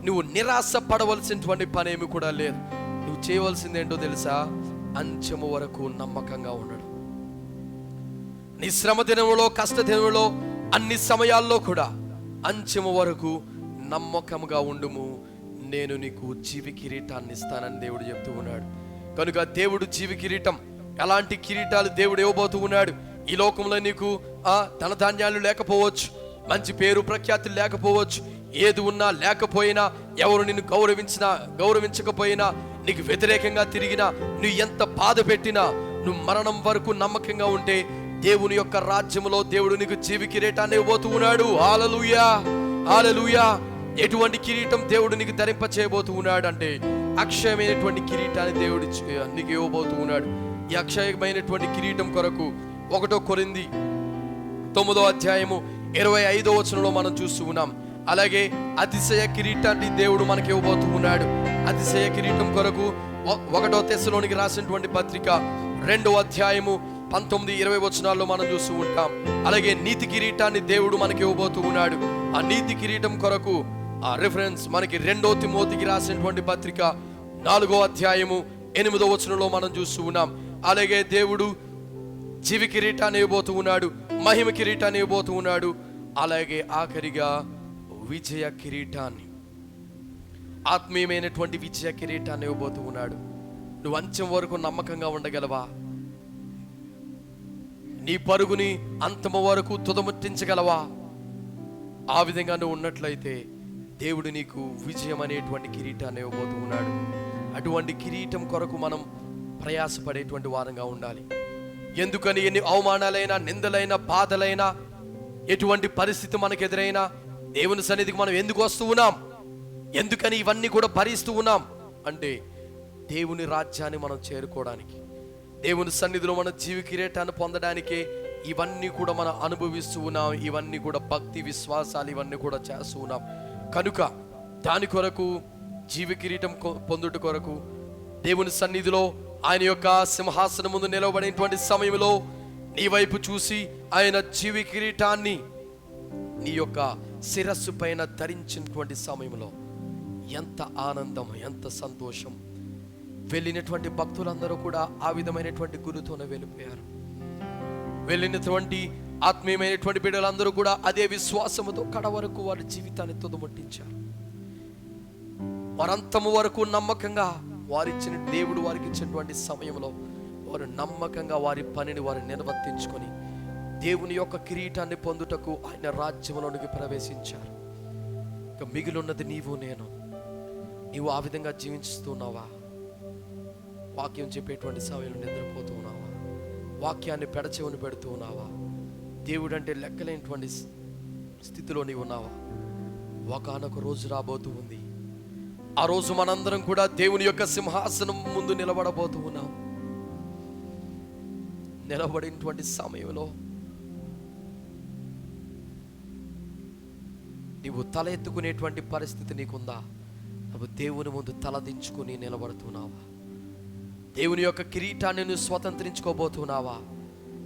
నువ్వు నిరాశ పడవలసినటువంటి పనేమి కూడా లేదు. నువ్వు చేయవలసింది ఏంటో తెలుసా? అంచెము వరకు నమ్మకంగా ఉండడం. నీ శ్రమ దినంలో, కష్ట దినంలో, అన్ని సమయాల్లో కూడా అంచెము వరకు నమ్మకంగా ఉండుము, నేను నీకు జీవి కిరీటాన్ని ఇస్తానని దేవుడు చెప్తూ ఉన్నాడు. కనుక దేవుడు జీవి కిరీటం, ఎలాంటి కిరీటాలు దేవుడు ఇవ్వబోతూ ఉన్నాడు. ఈ లోకంలో నీకు ధనధాన్యాలు లేకపోవచ్చు, మంచి పేరు ప్రఖ్యాతులు లేకపోవచ్చు, ఏది ఉన్నా లేకపోయినా, ఎవరు నిన్ను గౌరవించకపోయినా, నీకు వ్యతిరేకంగా తిరిగినా, నువ్వు ఎంత బాధ పెట్టినా, నువ్వు మరణం వరకు నమ్మకంగా ఉంటే దేవుని యొక్క రాజ్యంలో దేవుడు నీకు జీవి కిరీటాన్ని ఇవ్వబోతూ ఉన్నాడు. హల్లెలూయా, హల్లెలూయా. ఎటువంటి కిరీటం దేవుడు నీకు ధరింప చేయబోతూ ఉన్నాడు అంటే అక్షయమైనటువంటి కిరీటాన్ని దేవుడు నీకు ఇవ్వబోతూ ఉన్నాడు. ఈ అక్షయమైనటువంటి కిరీటం కొరకు 1 కొరింథీ 9:25 మనం చూస్తూ ఉన్నాం. అలాగే అతిశయ కిరీటాన్ని దేవుడు మనకి ఇవ్వబోతూ ఉన్నాడు. అతిశయ కిరీటం కొరకు 1 తెస్సలోనికి రాసినటువంటి పత్రిక 2:19-20 మనం చూస్తూ ఉంటాం. అలాగే నీతి కిరీటాన్ని దేవుడు మనకి ఇవ్వబోతూ ఉన్నాడు. ఆ నీతి కిరీటం కొరకు ఆ రిఫరెన్స్ మనకి 2 తిమోతికి రాసినటువంటి పత్రిక 4:8 మనం చూస్తూ ఉన్నాం. అలాగే దేవుడు జీవి కిరీటాన్ని ఇవ్వబోతూ ఉన్నాడు, మహిమ కిరీటాన్ని ఇవ్వబోతూ ఉన్నాడు. అలాగే ఆఖరిగా విజయ కిరీటాన్ని, ఆత్మీయమైనటువంటి విజయ కిరీటాన్ని ఇవ్వబోతూ ఉన్నాడు. నువ్వు అంచెం వరకు నమ్మకంగా ఉండగలవా? నీ పరుగుని అంతము వరకు తుదముట్టించగలవా? ఆ విధంగా నువ్వు ఉన్నట్లయితే దేవుడు నీకు విజయం అనేటువంటి కిరీటాన్ని ఇవ్వబోతూ ఉన్నాడు. అటువంటి కిరీటం కొరకు మనం ప్రయాసపడేటువంటి వారంగా ఉండాలి. ఎందుకని ఎన్ని అవమానాలైనా, నిందలైనా, బాధలైనా, ఎటువంటి పరిస్థితి మనకు ఎదురైనా దేవుని సన్నిధికి మనం ఎందుకు వస్తూ ఉన్నాం? ఎందుకని ఇవన్నీ కూడా భరిస్తూ ఉన్నాం అంటే దేవుని రాజ్యాన్ని మనం చేరుకోవడానికి, దేవుని సన్నిధిలో మన జీవి కిరీటాన్ని పొందడానికే ఇవన్నీ కూడా మనం అనుభవిస్తూ ఉన్నాం. ఇవన్నీ కూడా భక్తి, విశ్వాసాలు ఇవన్నీ కూడా చేస్తూ ఉన్నాం. కనుక దాని కొరకు, జీవి కిరీటం పొందుట కొరకు దేవుని సన్నిధిలో ఆయన యొక్క సింహాసనం ముందు నిలవబడినటువంటి సమయంలో నీ వైపు చూసి ఆయన జీవి కిరీటాన్ని నీ యొక్క శిరస్సు పైన ధరించినటువంటి సమయంలో ఎంత ఆనందం, ఎంత సంతోషం. వెళ్ళినటువంటి భక్తులందరూ కూడా ఆ విధమైనటువంటి గురుతోనే వెళ్ళిపోయారు. వెళ్ళినటువంటి ఆత్మీయమైనటువంటి బిడ్డలందరూ కూడా అదే విశ్వాసముతో కడ వరకు వారి జీవితాన్ని తుదముట్టించారు. వారంతము వరకు నమ్మకంగా వారిచ్చిన దేవుడు వారికి ఇచ్చినటువంటి సమయంలో వారు నమ్మకంగా వారి పనిని వారు నిర్వర్తించుకొని దేవుని యొక్క కిరీటాన్ని పొందుటకు ఆయన రాజ్యంలోనికి ప్రవేశించారు. ఇక మిగిలిన్నది నీవు ఆ విధంగా జీవిస్తున్నావా? వాక్యం చెప్పేటువంటి సమయంలో నిద్రపోతూ ఉన్నావా? వాక్యాన్ని పెడచెవిని పెడుతూ ఉన్నావా? దేవుడు అంటే లెక్కలేనటువంటి స్థితిలో నీవు ఉన్నావా? ఒకానొక రోజు రాబోతూ ఉంది. ఆ రోజు మనందరం కూడా దేవుని యొక్క సింహాసనం ముందు నిలబడబోతూ ఉన్నాం. నిలబడినటువంటి సమయంలో నీవు తల ఎత్తుకునేటువంటి పరిస్థితి నీకుందా? నువ్వు దేవుని ముందు తలదించుకుని నిలబడుతున్నావా? దేవుని యొక్క కిరీటాన్ని నువ్వు స్వతంత్రించుకోబోతున్నావా?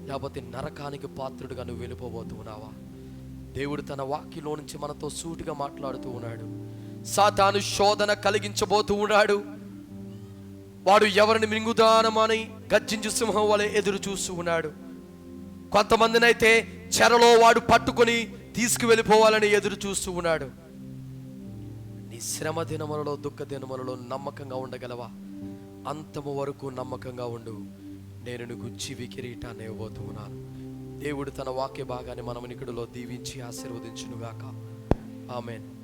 లేకపోతే నరకానికి పాత్రుడిగా నువ్వు వెళ్ళిపోబోతున్నావా? దేవుడు తన వాక్యంలో నుంచి మనతో సూటిగా మాట్లాడుతూ ఉన్నాడు. సాతాను శోధన కలిగించబోతూ ఉన్నాడు. వాడు ఎవరిని మింగుదానమని గర్జించు సింహం వలె ఎదురు చూస్తూ ఉన్నాడు. కొంతమందినైతే చెరలో వాడు పట్టుకొని తీసుకువెళ్ళిపోవాలని ఎదురు చూస్తూ ఉన్నాడు. నీ ఈ శ్రమ దినములలో, దుఃఖ దినములలో నమ్మకంగా ఉండగలవా? అంతము వరకు నమ్మకంగా ఉండు. నేను నీకు జీవి కిరీటాన్ని ఇవ్వబోతూ ఉన్నాను. దేవుడు తన వాక్య భాగాన్ని మన వినికిడిలో దీవించి ఆశీర్వదించునుగాక. ఆమేన్.